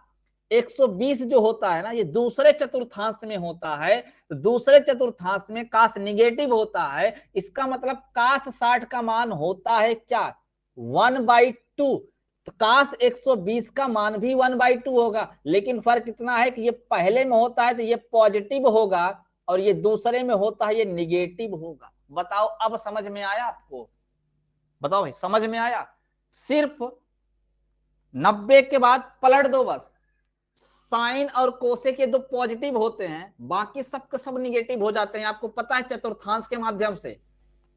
120 जो होता है ना, ये दूसरे चतुर्थांश में होता है। तो दूसरे चतुर्थांश में काश निगेटिव होता है, इसका मतलब काश 60 का मान होता है क्या, 1/2। तो काश 120 का मान भी 1/2 होगा, लेकिन फर्क इतना है कि ये पहले में होता है तो ये पॉजिटिव होगा, और ये दूसरे में होता है ये निगेटिव होगा। बताओ अब समझ में आया आपको? बताओ भाई, समझ में आया? सिर्फ 90 के बाद पलट दो बस। साइन और कोसे के दो पॉजिटिव होते हैं, बाकी सब के सब निगेटिव हो जाते हैं। आपको पता है चतुर्थांश के माध्यम से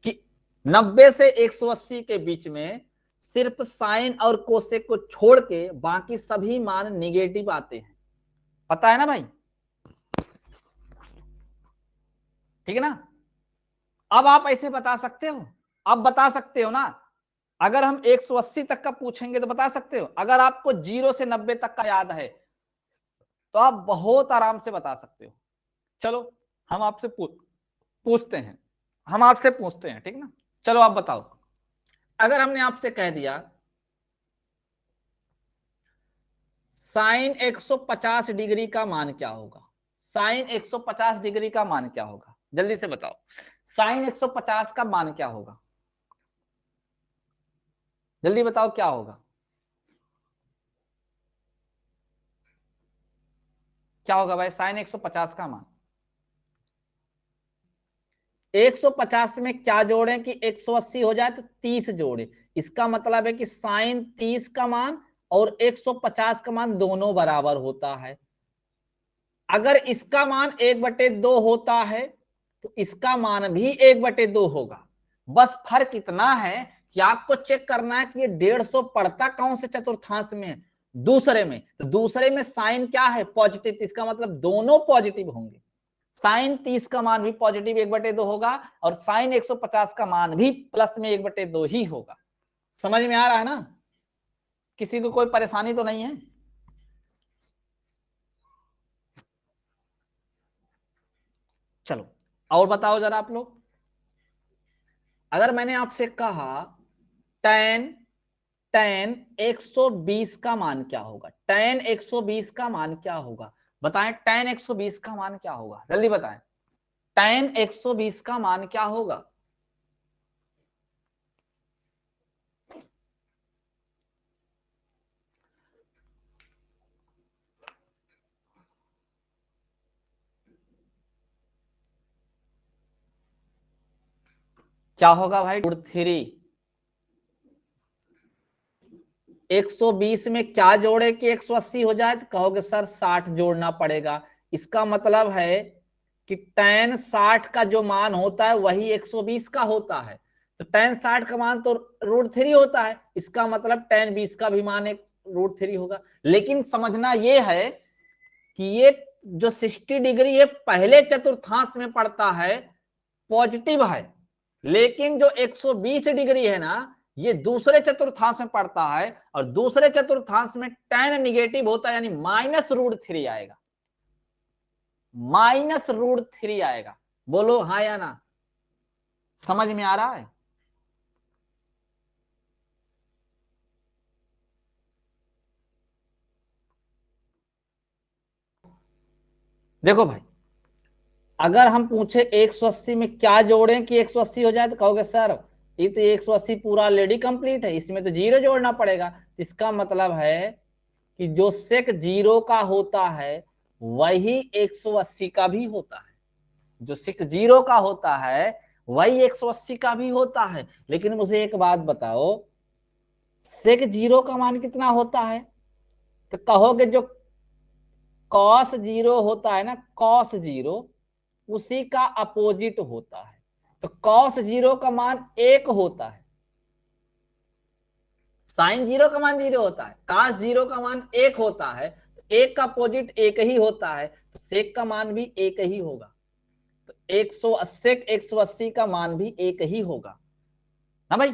कि 90 से 180 के बीच में सिर्फ साइन और कोसे को छोड़ के बाकी सभी मान निगेटिव आते हैं। पता है ना भाई? ठीक है ना? अब आप ऐसे बता सकते हो, अब बता सकते हो ना। अगर हम 180 तक का पूछेंगे तो बता सकते हो। अगर आपको 0 से 90 तक का याद है तो आप बहुत आराम से बता सकते हो। चलो हम आपसे पूछते हैं, ठीक ना? चलो आप बताओ, अगर हमने आपसे कह दिया साइन 150 डिग्री का मान क्या होगा, साइन 150 डिग्री का मान क्या होगा, जल्दी से बताओ, साइन 150 का मान क्या होगा, जल्दी बताओ क्या होगा, क्या होगा भाई साइन 150 का मान? 150 में क्या जोड़ें कि 180 हो जाए, तो 30 जोड़े। इसका मतलब है कि साइन 30 का मान और 150 का मान दोनों बराबर होता है। अगर इसका मान 1/2 होता है तो इसका मान भी 1/2 होगा। बस फर्क इतना है कि आपको चेक करना है कि ये 150 पड़ता कौन से चतुर्थांश में है, दूसरे में। तो दूसरे में साइन क्या है, पॉजिटिव, इसका मतलब दोनों पॉजिटिव होंगे। साइन 30 का मान भी पॉजिटिव 1/2 होगा, और साइन 150 का मान भी प्लस में 1/2 ही होगा। समझ में आ रहा है ना? किसी को कोई परेशानी तो नहीं है? चलो और बताओ जरा आप लोग, अगर मैंने आपसे कहा टेन टेन 120 का मान क्या होगा, टेन 120 का मान क्या होगा, बताएं टेन 120 का मान क्या होगा, जल्दी बताएं टेन 120 का मान क्या होगा। क्या होगा भाई, √3। 120 में क्या जोड़े कि 180 हो जाए, तो कहोगे सर 60 जोड़ना पड़ेगा। इसका मतलब है कि tan 60 का जो मान होता है वही 120 का होता है। तो tan 60 का मान तो √3 होता है, इसका मतलब tan 20 का भी मान एक √3 होगा। लेकिन समझना ये है कि ये जो 60 डिग्री है पहले चतुर्थांश में पड़ता है, पॉजिटिव है, लेकिन जो 120 डिग्री है ना, ये दूसरे चतुर्थांश में पड़ता है, और दूसरे चतुर्थांश में tan निगेटिव होता है, यानी -√3 आएगा, -√3 आएगा। बोलो हाँ या ना? समझ में आ रहा है? देखो भाई, अगर हम पूछे 180 में क्या जोड़ें कि 180 हो जाए, तो कहोगे सर ये तो 180 पूरा ऑलरेडी कंप्लीट है, इसमें तो 0 जोड़ना पड़ेगा। इसका मतलब है कि जो सेक 0 का होता है वही 180 का भी होता है, जो सेक 0 का होता है वही 180 का भी होता है। लेकिन मुझे एक बात बताओ, सेक 0 का मान कितना होता है? तो कहोगे जो cos 0 होता है ना, cos 0 उसी का अपोजिट होता है। तो cos 0 का मान 1 होता है, sin 0 का मान 0 होता है, cos 0 का मान 1 होता है। तो एक का अपोजिट एक ही होता है, तो सेक का मान भी एक ही होगा। तो 180 180 का मान भी एक ही होगा ना भाई?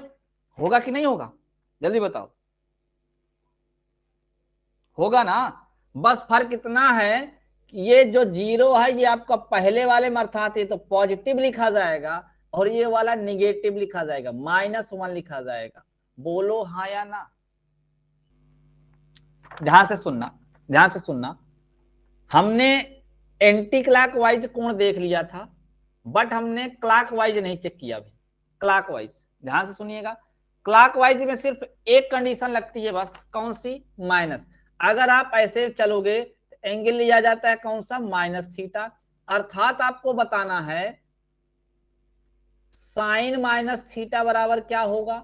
होगा कि नहीं होगा, जल्दी बताओ, होगा ना? बस फर्क इतना है कि ये जो जीरो है ये आपका पहले वाले में अर्थात ये तो पॉजिटिव लिखा जाएगा और ये वाला निगेटिव लिखा जाएगा, -1 लिखा जाएगा। बोलो हाँ या ना। ध्यान से सुनना, ध्यान से सुनना। हमने एंटी क्लॉक वाइज कोण देख लिया था, बट हमने क्लॉक वाइज नहीं चेक किया अभी। क्लॉक वाइज ध्यान से सुनिएगा, क्लॉक वाइज में सिर्फ एक कंडीशन लगती है बस, कौन सी? माइनस। अगर आप ऐसे चलोगे तो एंगल लिया जाता है कौन सा? -थीटा। अर्थात आपको बताना है साइन -थीटा बराबर क्या होगा?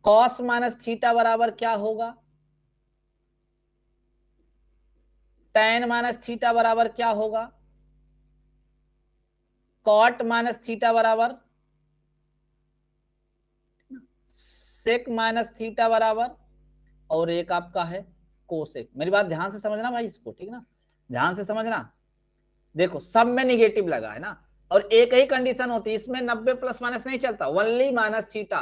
कॉस -थीटा बराबर क्या होगा? tan -थीटा बराबर क्या होगा? कॉट -थीटा बराबर सेक -थीटा बराबर, और एक आपका है कोसेक। मेरी बात ध्यान से समझना भाई इसको, ठीक ना, ध्यान से समझना। देखो सब में निगेटिव लगा है ना, और एक ही कंडीशन होती है इसमें, 90 प्लस माइनस नहीं चलता, only -theta.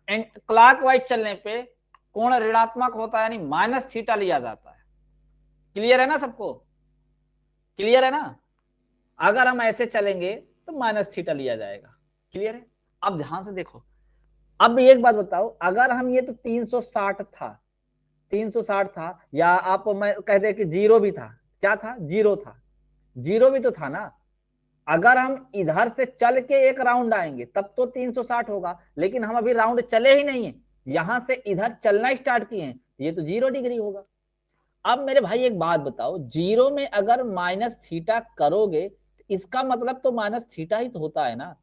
And clock wise चलने पे कोण ऋणात्मक होता है, यानी -थीटा लिया जाता है। क्लियर है ना सबको? क्लियर है ना? अगर हम ऐसे चलेंगे तो -थीटा लिया जाएगा। क्लियर है? अब ध्यान से देखो, अब एक बात बताओ, अगर हम ये तो 360 था, 360 था, या आप मैं कहते कि जीरो भी था, क्या था? जीरो था, जीरो भी तो था ना। अगर हम इधर से चल के एक राउंड आएंगे तब तो 360 होगा, लेकिन हम अभी राउंड चले ही नहीं है, यहां से इधर चलना स्टार्ट किए हैं, ये तो 0 डिग्री होगा। अब मेरे भाई एक बात बताओ, जीरो में अगर -थीटा करोगे तो इसका मतलब तो -थीटा ही तो होता है ना।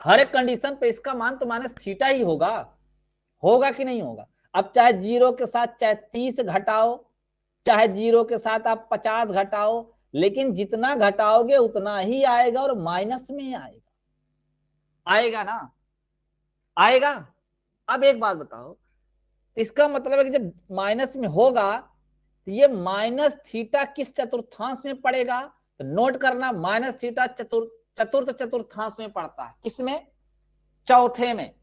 हर एक कंडीशन पे इसका मान तो -थीटा ही होगा, होगा कि नहीं होगा? अब चाहे जीरो के साथ चाहे 30 घटाओ, चाहे जीरो के साथ आप 50 घटाओ, लेकिन जितना घटाओगे उतना ही आएगा और माइनस में ही आएगा, आएगा ना, आएगा। अब एक बात बताओ, इसका मतलब है कि जब माइनस में होगा तो ये -थीटा किस चतुर्थांश में पड़ेगा? तो नोट करना, -थीटा चतुर्थ चतुर्थांश में पड़ता है। किसमें? चौथे में।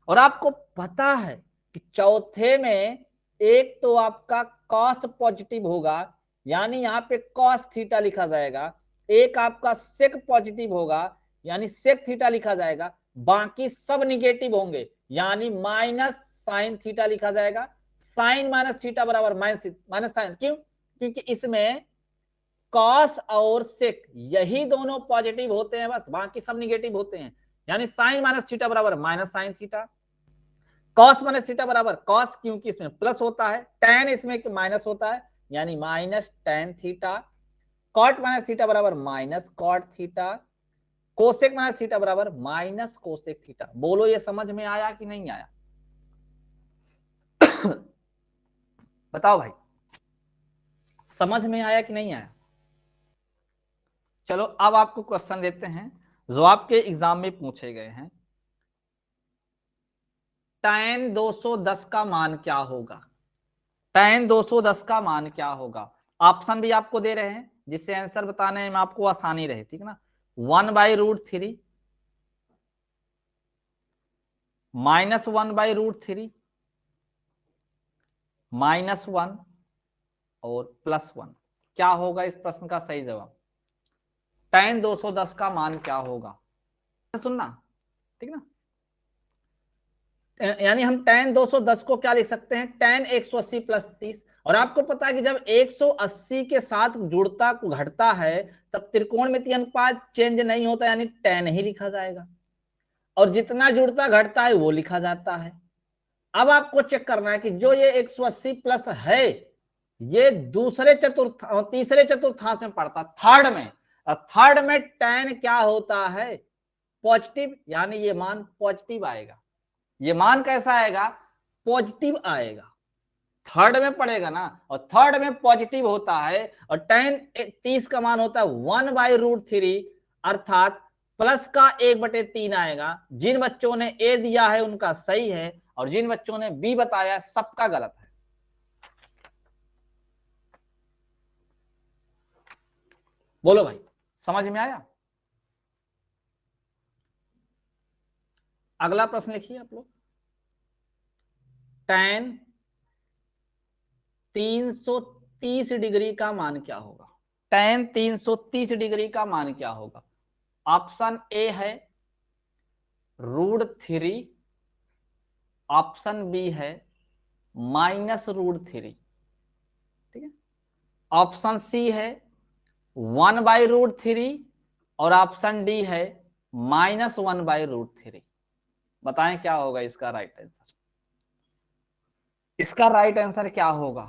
और आपको पता है कि चौथे में एक तो आपका कॉस पॉजिटिव होगा, यानी यहां पे कॉस थीटा लिखा जाएगा, एक आपका सेक पॉजिटिव होगा, यानी सेक थीटा लिखा जाएगा, बाकी सब निगेटिव होंगे, यानी -sin थीटा लिखा जाएगा। साइन -थीटा बराबर माइनस साइन, क्यों? क्योंकि इसमें कॉस और सेक यही दोनों पॉजिटिव होते हैं, बस बाकी सब निगेटिव होते हैं, यानी साइन -थीटा बराबर -sin थीटा। कॉस -थीटा बराबर कॉस, क्योंकि इसमें प्लस होता है, टेन इसमें माइनस होता है, यानी -tan थीटा। कॉट -थीटा बराबर -cot थीटा। कोसेक -थीटा बराबर -कोसेक थीटा। बोलो ये समझ में आया कि नहीं आया? बताओ भाई, समझ में आया कि नहीं आया? चलो अब आपको क्वेश्चन देते हैं जो आपके एग्जाम में पूछे गए हैं। tan 210 का मान क्या होगा? tan 210 का मान क्या होगा? ऑप्शन भी आपको दे रहे हैं जिससे आंसर बताने में आपको आसानी रहे, ठीक ना। 1/√3, -1/√3, -1 और +1। क्या होगा इस प्रश्न का सही जवाब? tan 210 का मान क्या होगा? सुनना, ठीक ना। यानी हम tan 210 को क्या लिख सकते हैं? tan 180 + 30। और आपको पता है कि जब 180 के साथ जुड़ता घटता है तब त्रिकोणमितीय अनुपात चेंज नहीं होता, यानी tan ही लिखा जाएगा, और जितना जुड़ता घटता है वो लिखा जाता है। अब आपको चेक करना है कि जो ये 180 प्लस है ये दूसरे चतुर्थ तीसरे चतुर्थांश में पड़ता, थर्ड में। थर्ड में tan क्या होता है? पॉजिटिव, यानी ये मान पॉजिटिव आएगा। ये मान कैसा आएगा? पॉजिटिव आएगा, थर्ड में पड़ेगा ना, और थर्ड में पॉजिटिव होता है, और tan 30 का मान होता है 1/√3, अर्थात प्लस का 1/3 आएगा। जिन बच्चों ने ए दिया है उनका सही है, और जिन बच्चों ने बी बताया सबका गलत है। बोलो भाई, समझ में आया? अगला प्रश्न लिखिए आप लोग। tan 330 डिग्री का मान क्या होगा? tan 330 डिग्री का मान क्या होगा? ऑप्शन ए है √3, ऑप्शन बी है -√3, ठीक है। ऑप्शन सी है 1/√3 और ऑप्शन डी है -1/√3। बताएं क्या होगा इसका राइट आंसर? इसका राइट आंसर क्या होगा?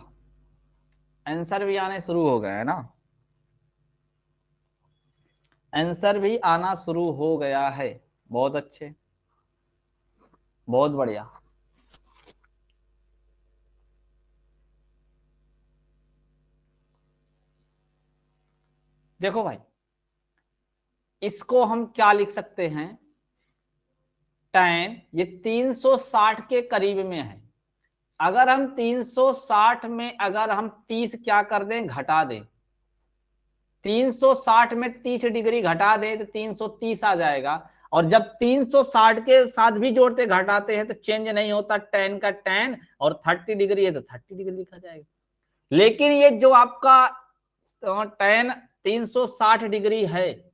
आंसर भी आने शुरू हो गया है ना? आंसर भी आना शुरू हो गया है। बहुत अच्छे, बहुत बढ़िया। देखो भाई, इसको हम क्या लिख सकते हैं? tan ये 360 के करीब में है। अगर हम 360 में अगर हम 30 क्या कर दें, घटा दें, 360 में 30 डिग्री घटा दें तो 330 आ जाएगा। और जब 360 के साथ भी जोड़ते घटाते हैं तो चेंज नहीं होता, tan का tan, और 30 डिग्री है तो 30 डिग्री लिखा जाएगा। लेकिन ये जो आपका tan 360 डिग्री है,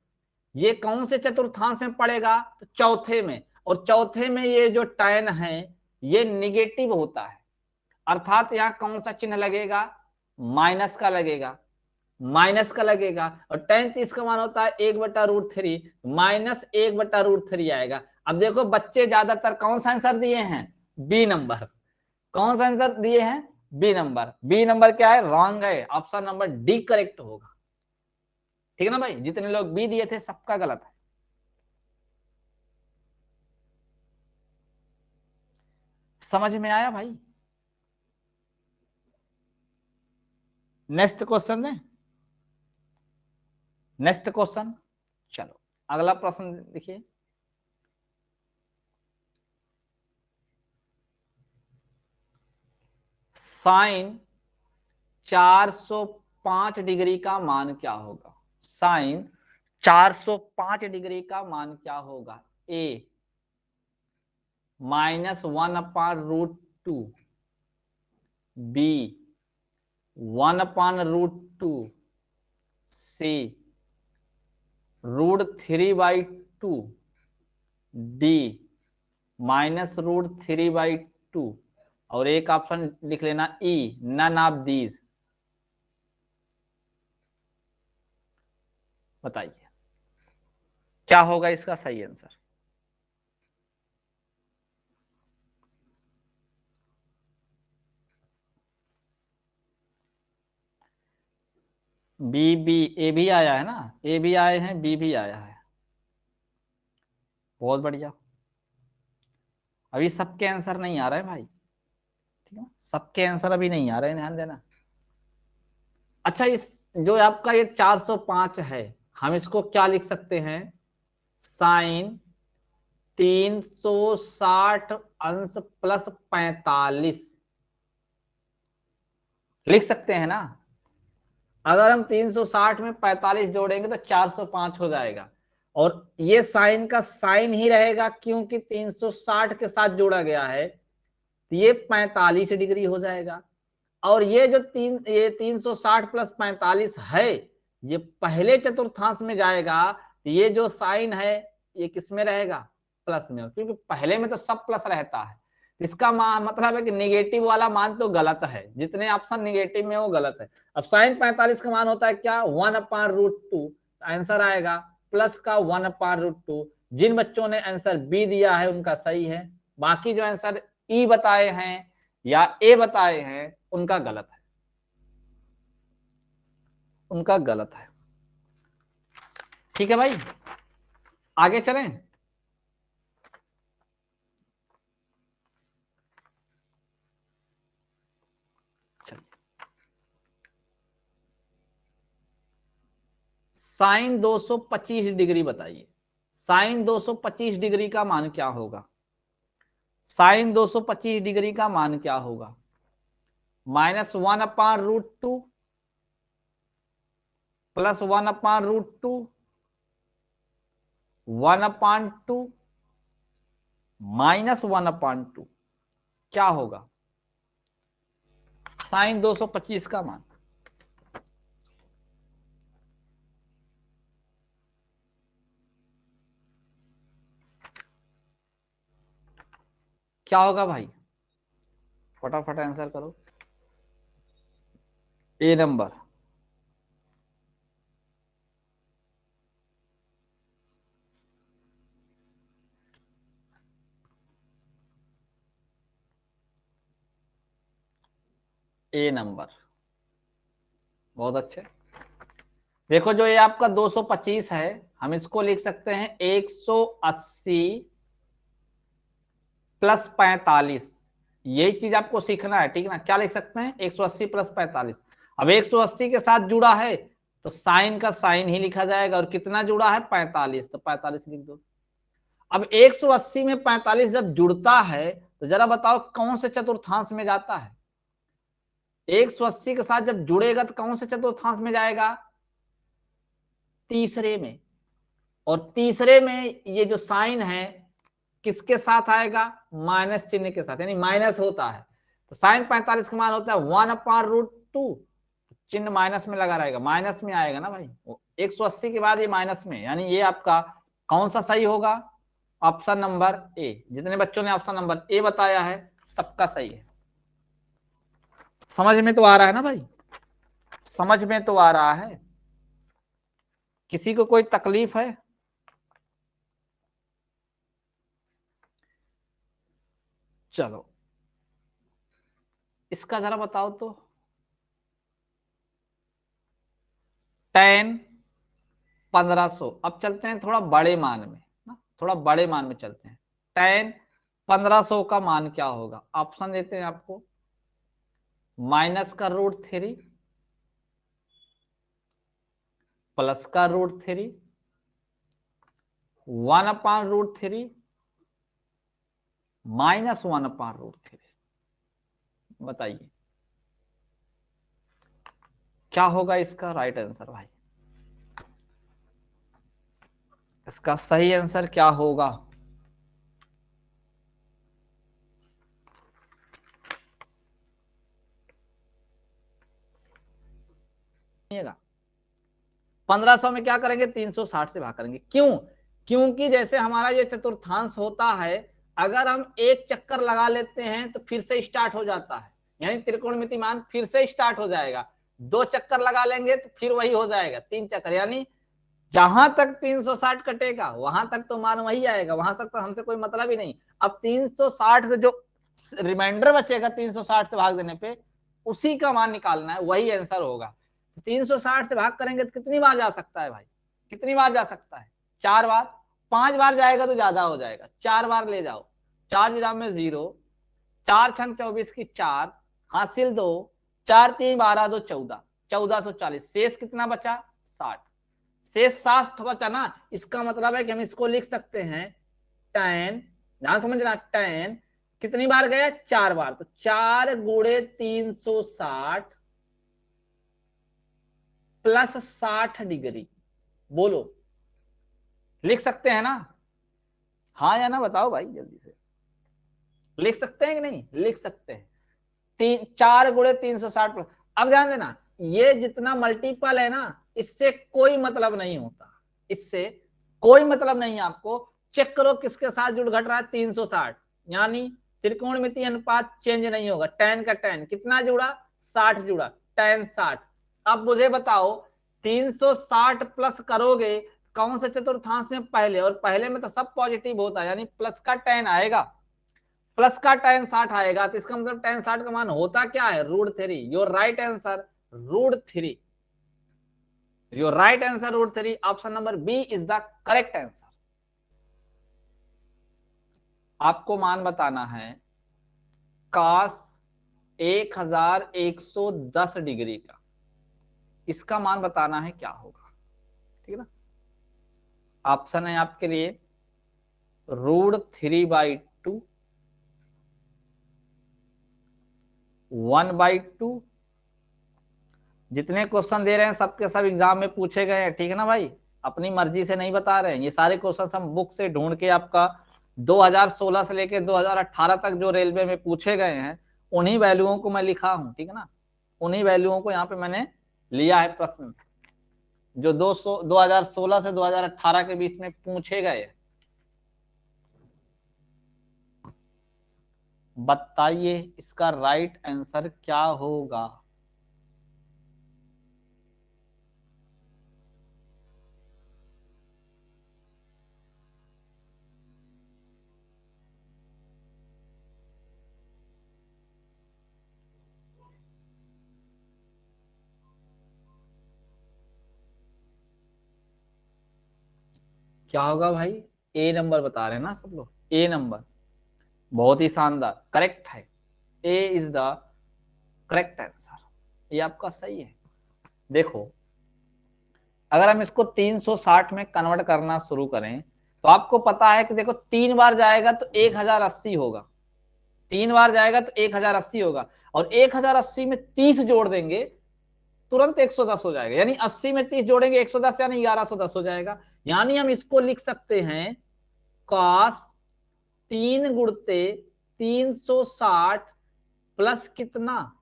ये कौन से चतुर्थांश में पड़ेगा? तो चौथे में। और चौथे में ये जो tan है ये निगेटिव होता है, अर्थात यहां कौन सा चिन्ह लगेगा? माइनस का लगेगा, माइनस का लगेगा। और tan 30 का मान होता है 1/√3, -1/√3 आएगा। अब देखो बच्चे ज्यादातर कौन सा आंसर दिए हैं? B number. कौन सा आंसर दिए हैं? B number. बी नंबर क्या है? रॉन्ग है, ऑप्शन नंबर डी करेक्ट होगा। ठीक है ना भाई? जितने लोग बी दिए थे सबका गलत है। समझ में आया भाई? नेक्स्ट क्वेश्चन है, नेक्स्ट क्वेश्चन। चलो अगला प्रश्न देखिए। साइन 405 डिग्री का मान क्या होगा? साइन 405 डिग्री का मान क्या होगा? ए -1/√2, बी 1/√2, सी √3/2, डी -√3/2, और एक ऑप्शन लिख लेना ई नन ऑफ दीज। बताइए क्या होगा इसका सही आंसर? बी बी ए भी आया है ना? ए भी आए हैं, बी भी आया है। बहुत बढ़िया। अभी सबके आंसर नहीं आ रहे हैं भाई, ठीक है? सबके आंसर अभी नहीं आ रहे हैं, ध्यान देना। अच्छा, इस जो आपका ये 405 है, हम इसको क्या लिख सकते हैं? साइन 360 अंश प्लस 45 लिख सकते हैं ना? अगर हम 360 में 45 जोड़ेंगे तो 405 हो जाएगा। और ये साइन का साइन ही रहेगा क्योंकि 360 के साथ जोड़ा गया है, तो ये 45 डिग्री हो जाएगा। और ये 360 प्लस 45 है, ये पहले चतुर्थांश में जाएगा, तो ये जो साइन है ये किस में रहेगा? प्लस में, क्योंकि पहले में तो सब प्लस रहता है। इसका मतलब है कि निगेटिव वाला मान तो गलत है, जितने ऑप्शन निगेटिव में वो गलत है। अब साइन 45 का मान होता है क्या? 1/√2। आंसर आएगा प्लस का 1/√2। जिन बच्चों ने आंसर बी दिया है उनका सही है, बाकी जो आंसर ई बताए हैं या ए बताए हैं उनका गलत है, उनका गलत है। ठीक है भाई, आगे चलें। साइन 225 डिग्री बताइए। साइन 225 डिग्री का मान क्या होगा? साइन 225 डिग्री का मान क्या होगा? -1/√2, +1/√2, 1/2, -1/2, क्या होगा? साइन 225 का मान। क्या होगा भाई, फटाफट आंसर करो। ए नंबर, ए नंबर, बहुत अच्छे। देखो जो ये आपका 225 है, हम इसको लिख सकते हैं 180 प्लस 45। यही चीज आपको सीखना है, ठीक ना। क्या लिख सकते हैं, 180 प्लस 45। अब 180 के साथ जुड़ा है तो साइन का साइन ही लिखा जाएगा, और कितना जुड़ा है, 45, तो 45 लिख दो। अब 180 में 45 जब जुड़ता है तो जरा बताओ कौन से चतुर्थांश में जाता है। 180 के साथ जब जुड़ेगा तो कौन से चतुर्थांश में जाएगा, तीसरे में। और तीसरे में ये जो साइन है किसके साथ आएगा, माइनस चिन्ह के साथ, यानी माइनस होता है। तो साइन 45 का मान होता है 1/√2, चिन्ह माइनस में लगा रहेगा, माइनस में आएगा ना भाई। 180 के बाद ये माइनस में, यानी ये आपका कौन सा सही होगा, ऑप्शन नंबर ए। जितने बच्चों ने ऑप्शन नंबर ए बताया है सबका सही है। समझ में तो आ रहा है ना भाई, समझ में तो आ रहा है। किसी को कोई तकलीफ है? चलो इसका जरा बताओ तो, tan 1500। अब चलते हैं थोड़ा बड़े मान में ना, थोड़ा बड़े मान में चलते हैं। tan 1500 का मान क्या होगा, ऑप्शन देते हैं आपको, -√3, +√3, 1/√3, -1/√3। बताइए क्या होगा इसका राइट आंसर भाई, इसका सही आंसर क्या होगा। सुनिएगा, 1500 में क्या करेंगे, 360 से भाग करेंगे। क्यों, क्योंकि जैसे हमारा ये चतुर्थांश होता है, अगर हम एक चक्कर लगा लेते हैं तो फिर से स्टार्ट हो जाता है, यानी त्रिकोणमिति मान फिर से स्टार्ट हो जाएगा। 2 चक्कर लगा लेंगे तो फिर वही हो जाएगा, 3 चक्कर, यानी जहां तक 360 कटेगा वहां तक तो मान वही आएगा, वहां तक तो हमसे कोई मतलब ही नहीं। अब 360 से जो रिमाइंडर बचेगा 360 से भाग देने पे, उसी का मान निकालना है, वही आंसर होगा। 360 से भाग करेंगे तो कितनी बार जा सकता है भाई, कितनी बार जा सकता है, 4 बार। 5 बार जाएगा तो ज्यादा हो जाएगा, 4 बार ले जाओ। 4 जीरो में 0, 4 छंग 24 की 4, हासिल 2, 4 3 12 2 14, 1440। शेष कितना बचा, 60। शेष 60 बचा ना, इसका मतलब है कि हम इसको लिख सकते हैं tan, ध्यान समझना, tan कितनी बार गया, 4 बार, तो 4 गुणे 360 प्लस 60 डिग्री। बोलो, लिख सकते हैं ना, हाँ या ना बताओ भाई जल्दी से। लिख सकते हैं कि नहीं, लिख सकते हैं। 4 गुणे 360 प्लस। अब ध्यान देना, ये जितना मल्टीपल है ना, इससे कोई मतलब नहीं होता, इससे कोई मतलब नहीं है। आपको चेक करो किसके साथ जुड़ घट रहा है, 360, यानी त्रिकोणमितीय अनुपात चेंज नहीं होगा। tan का tan कितना जुड़ा, 60 जुड़ा, tan 60। अब मुझे बताओ 360 प्लस करोगे कौन से चतुर्थांश में, पहले, और पहले में तो सब पॉजिटिव होता है, यानी प्लस का tan आएगा, प्लस का tan 60 आएगा, तो इसका मतलब tan 60 का मान होता क्या है, √3। Your right answer √3, your right answer √3। Option number B is the correct answer. आपको मान बताना है cos 1110 डिग्री का, इसका मान बताना है क्या होगा, ठीक है ना। ऑप्शन है आपके लिए √3/2, 1/2। जितने क्वेश्चन दे रहे हैं सबके सब एग्जाम में पूछे गए हैं, ठीक है ना भाई, अपनी मर्जी से नहीं बता रहे हैं। ये सारे क्वेश्चन हम बुक से ढूंढ के आपका 2016 से लेके 2018 तक जो रेलवे में पूछे गए हैं, उन्हीं वैल्यूओं को मैं लिखा हूं, ठीक है ना। उन्हीं वैल्यूओं को यहाँ पे मैंने लिया है प्रश्न में, जो 2016 से 2018 के बीच में पूछे गए। बताइए इसका राइट आंसर क्या होगा। क्या होगा भाई? ए नंबर बता रहे हैं ना सब लोग, ए नंबर। बहुत ही शानदार, करेक्ट है। ए इज द करेक्ट आंसर, ये आपका सही है। देखो अगर हम इसको 360 में कन्वर्ट करना शुरू करें तो आपको पता है कि देखो 3 बार जाएगा तो 1080 होगा, 3 बार जाएगा तो 1080 होगा, और 1080 में 30 जोड़ देंगे तुरंत 110 हो जाएगा, यानी 80 में 30 जोड़ेंगे 110, यानी 1110 हो जाएगा। यानी हम इसको लिख सकते हैं कॉस 3 गुणते 360 प्लस कितना,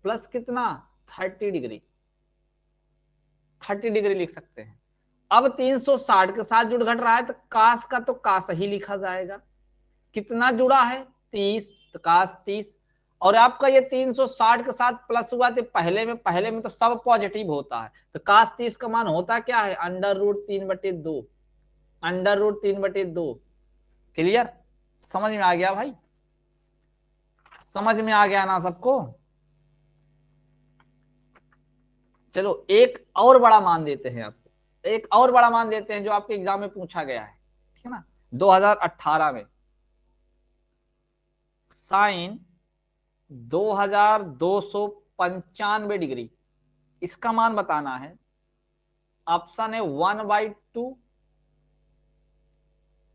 प्लस कितना 30 डिग्री, 30 डिग्री लिख सकते हैं। अब 360 के साथ जुड़ घट रहा है तो कास का तो कास ही लिखा जाएगा। कितना जुड़ा है 30, तो कास 30। और आपका ये 360 के साथ प्लस हुआ तो पहले में तो सब पॉजिटिव होता है, तो कास 30 का मान होता क्या है √3/2, √3/2। क्लियर? समझ में आ गया भाई? समझ में आ गया ना सबको? चलो एक और बड़ा मान देते हैं आपको, एक और बड़ा मान देते हैं जो आपके एग्जाम में पूछा गया है, ठीक है ना। 2018 में साइन 2295 डिग्री, इसका मान बताना है। ऑप्शन है 1/2,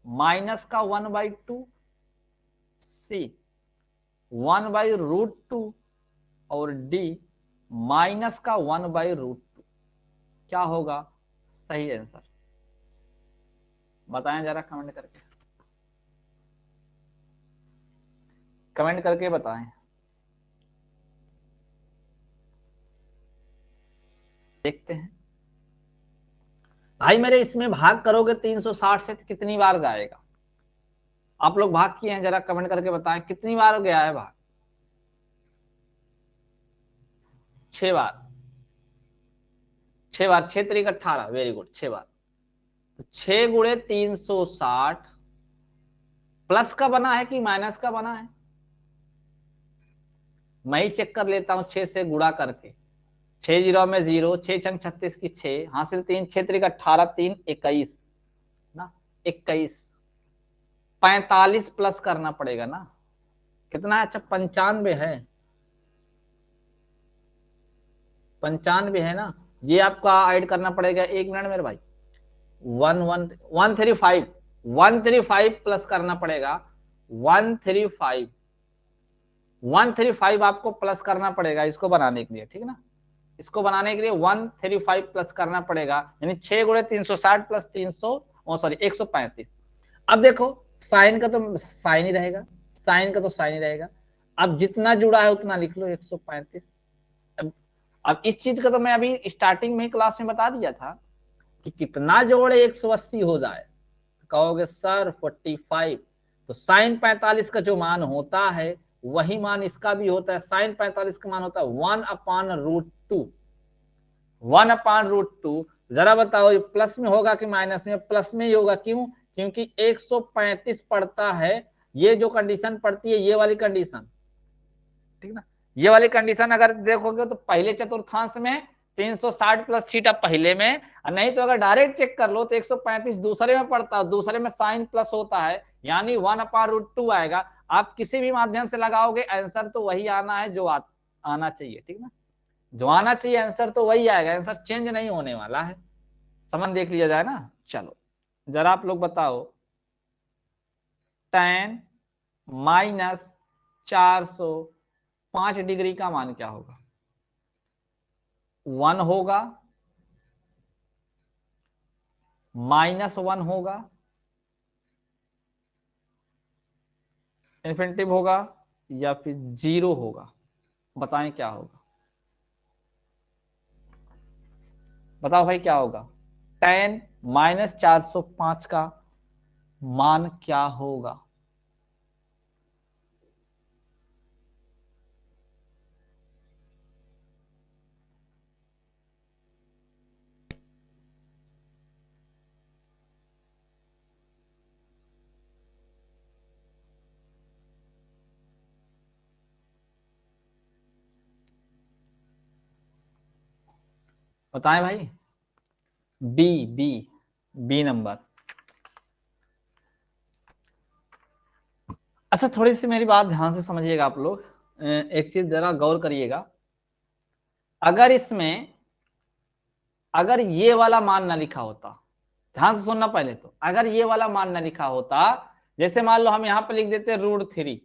माइनस का 1/2, सी 1/√2, और डी माइनस का 1/√2। क्या होगा सही आंसर? बताएं जरा कमेंट करके, कमेंट करके बताएं। देखते हैं भाई मेरे, इसमें भाग करोगे 360 से तो कितनी बार जाएगा? आप लोग भाग किए हैं, जरा कमेंट करके बताएं कितनी बार गया है भाग। 6 बार, 6 बार, 6×3 = 18, वेरी गुड, 6 बार। तो 6 × 360 प्लस का बना है कि माइनस का बना है? मैं ही चेक कर लेता हूं 6 से गुणा करके। 6 0 में 0, 6×6 = 36 की 6 हासिल 3, 6×3 = 18, 3 21 ना, 21। 45 प्लस करना पड़ेगा ना, कितना है? अच्छा 95 है, 95 है ना। ये आपका ऐड करना पड़ेगा, 1 मिनट मेरे भाई। 135 प्लस करना पड़ेगा, 135 आपको प्लस करना पड़ेगा इसको बनाने के लिए, ठीक है ना। इसको बनाने के लिए 135 प्लस करना पड़ेगा, यानी 6 × 360 प्लस 135। अब देखो साइन का तो साइन ही रहेगा, साइन का तो साइन ही रहेगा। अब जितना जुड़ा है उतना लिख लो 135। अब इस चीज का तो मैं अभी स्टार्टिंग में ही क्लास में बता दिया था कि कितना जोड़े 180 हो जाए, तो कहोगे सर 45। तो साइन 45 का जो मान होता है वही मान इसका भी होता है। साइन 45 का मान होता है 1/√2, 1/√2। जरा बताओ ये प्लस में होगा कि माइनस में? प्लस में ही होगा, क्यों? क्योंकि 135 पड़ता है, ये जो कंडीशन पड़ती है ये वाली कंडीशन, ठीक ना। ये वाली कंडीशन अगर देखोगे तो पहले चतुर्थांश में 360 प्लस थीटा पहले में, नहीं तो अगर डायरेक्ट चेक कर लो तो 135 दूसरे में पड़ता है, दूसरे में साइन प्लस होता है, यानी 1/√2 आएगा। आप किसी भी माध्यम से लगाओगे आंसर तो वही आना है जो आना चाहिए, ठीक ना। जो आना चाहिए आंसर तो वही आएगा, आंसर चेंज नहीं होने वाला है। समझ देख लिया जाए ना। चलो जरा आप लोग बताओ tan -405 डिग्री का मान क्या होगा? 1 होगा, -1 होगा, इन्फिनिटिव होगा, या फिर 0 होगा? बताएं क्या होगा, बताओ भाई क्या होगा। tan -405 का मान क्या होगा। बताएं भाई। B B B number. अच्छा थोड़ी सी मेरी बात ध्यान से समझिएगा आप लोग, एक चीज जरा गौर करिएगा। अगर इसमें अगर ये वाला मान ना लिखा होता, ध्यान से सुनना पहले, तो अगर ये वाला मान ना लिखा होता, जैसे मान लो हम यहाँ पे लिख देते √3।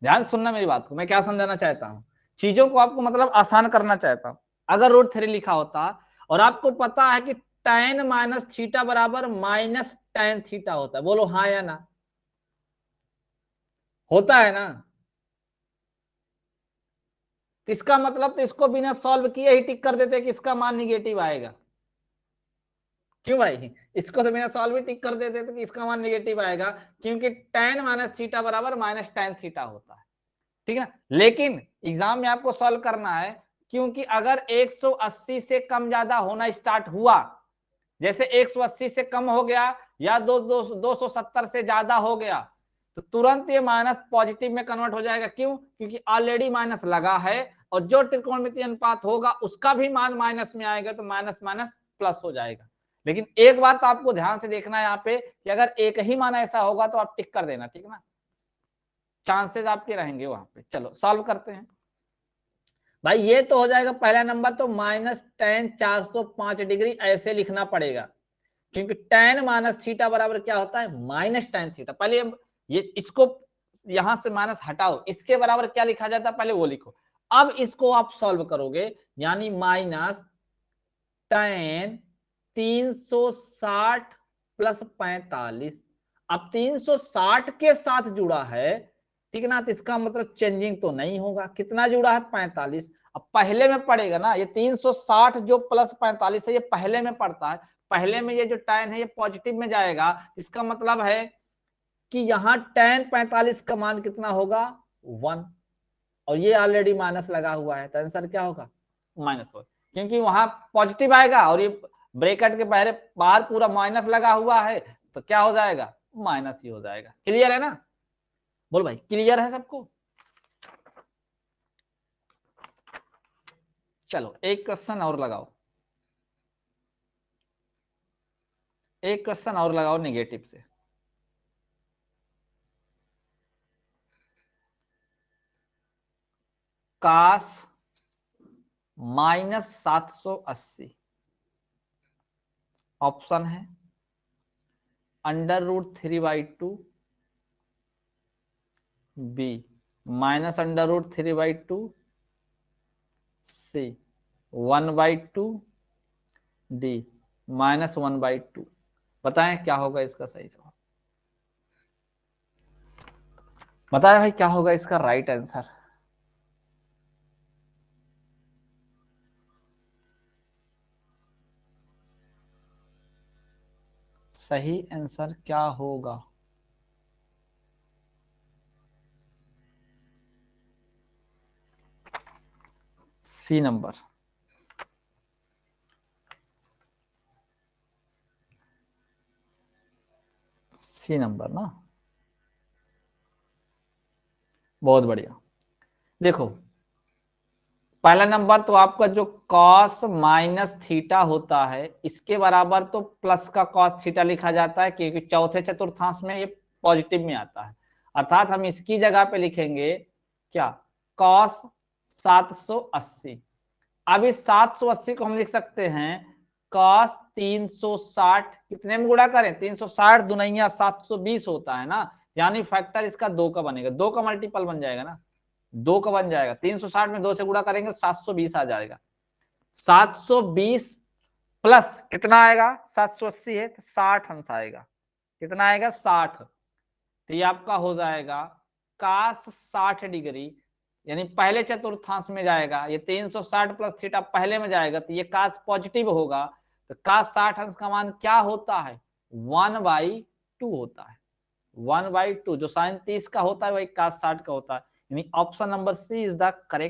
ध्यान से सुनना मेरी बात को, मैं क्या समझाना चाहता हूँ, चीजों को आपको मतलब आसान करना चाहता हूँ। अगर √3 लिखा होता और आपको पता है कि tan -θ बराबर -tan θ होता है, बोलो हाँ या ना, होता है ना। इसका मतलब तो इसको बिना सॉल्व किए ही टिक कर देते कि इसका मान निगेटिव आएगा। क्यों भाई, इसको तो बिना सॉल्व ही टिक कर देते थे कि इसका मान निगेटिव आएगा, क्योंकि tan -θ बराबर -tan θ होता है, ठीक है ना। लेकिन एग्जाम में आपको सॉल्व करना है, क्योंकि अगर 180 से कम ज्यादा होना स्टार्ट हुआ, जैसे 180 से कम हो गया या 270 से ज्यादा हो गया, तो तुरंत ये माइनस पॉजिटिव में कन्वर्ट हो जाएगा। क्यों, क्योंकि ऑलरेडी माइनस लगा है, और जो त्रिकोणमितीय अनुपात होगा उसका भी मान माइनस में आएगा, तो माइनस माइनस प्लस हो जाएगा। लेकिन एक बात तो आपको ध्यान से देखना है यहाँ पे, कि अगर एक ही मान ऐसा होगा तो आप टिक कर देना, ठीक है ना, चांसेस आपके रहेंगे वहां पे। चलो सॉल्व करते हैं भाई। ये तो हो जाएगा पहला नंबर, तो -tan 405 डिग्री ऐसे लिखना पड़ेगा, क्योंकि tan -θ बराबर क्या होता है, -tan θ। पहले ये इसको यहां से माइनस हटाओ, इसके बराबर क्या लिखा जाता है पहले वो लिखो। अब इसको आप सॉल्व करोगे, यानी -tan 360 + 45। अब 360 के साथ जुड़ा है, ठीक है ना, तो इसका मतलब चेंजिंग तो नहीं होगा। कितना जुड़ा है, 45। अब पहले में पड़ेगा ना, ये 360 जो +45 है ये पहले में पड़ता है, पहले में ये जो tan है ये पॉजिटिव में जाएगा। इसका मतलब है कि यहाँ tan 45 का मान कितना होगा, 1, और ये ऑलरेडी माइनस लगा हुआ है, तो आंसर क्या होगा, -1, क्योंकि वहां पॉजिटिव आएगा और ये ब्रैकेट के बाहर पूरा माइनस लगा हुआ है, तो क्या हो जाएगा, माइनस ही हो जाएगा। क्लियर है ना, बोल भाई क्लियर है सबको। चलो एक क्वेश्चन और लगाओ, एक क्वेश्चन और लगाओ नेगेटिव से। काश -780 ऑप्शन है, √3/2, बी -√3/2, सी 1/2, डी -1/2। बताएं क्या होगा इसका सही जवाब, बताएं भाई क्या होगा इसका राइट आंसर। सही आंसर क्या होगा, सी नंबर। सी नंबर ना, बहुत बढ़िया। देखो पहला नंबर तो आपका जो cos -θ होता है, इसके बराबर तो प्लस का cos θ लिखा जाता है, क्योंकि चौथे चतुर्थांश में ये पॉजिटिव में आता है। अर्थात हम इसकी जगह पे लिखेंगे क्या, cos 780। अब इस 780 को हम लिख सकते हैं cos 360, कितने में गुणा करें, 360 दुनिया 720 होता है ना, यानी फैक्टर इसका 2 का बनेगा, 2 का मल्टीपल बन जाएगा ना, 2 का बन जाएगा। 360 में 2 से गुणा करेंगे 720 आ जाएगा। 720 प्लस कितना आएगा, 780 है तो 60 अंश आएगा। कितना आएगा, 60। तो ये आपका हो जाएगा cos 60 डिग्री यानी पहले चतुर्थांश में जाएगा, ये 360 प्लस थीटा पहले में जाएगा तो ये कास पॉजिटिव होगा, तो कास 60 अंश का मान क्या होता है 1/2 होता है, 1/2 जो साइन 30 का होता है वही कास 60 का होता है, यानी option number C is the correct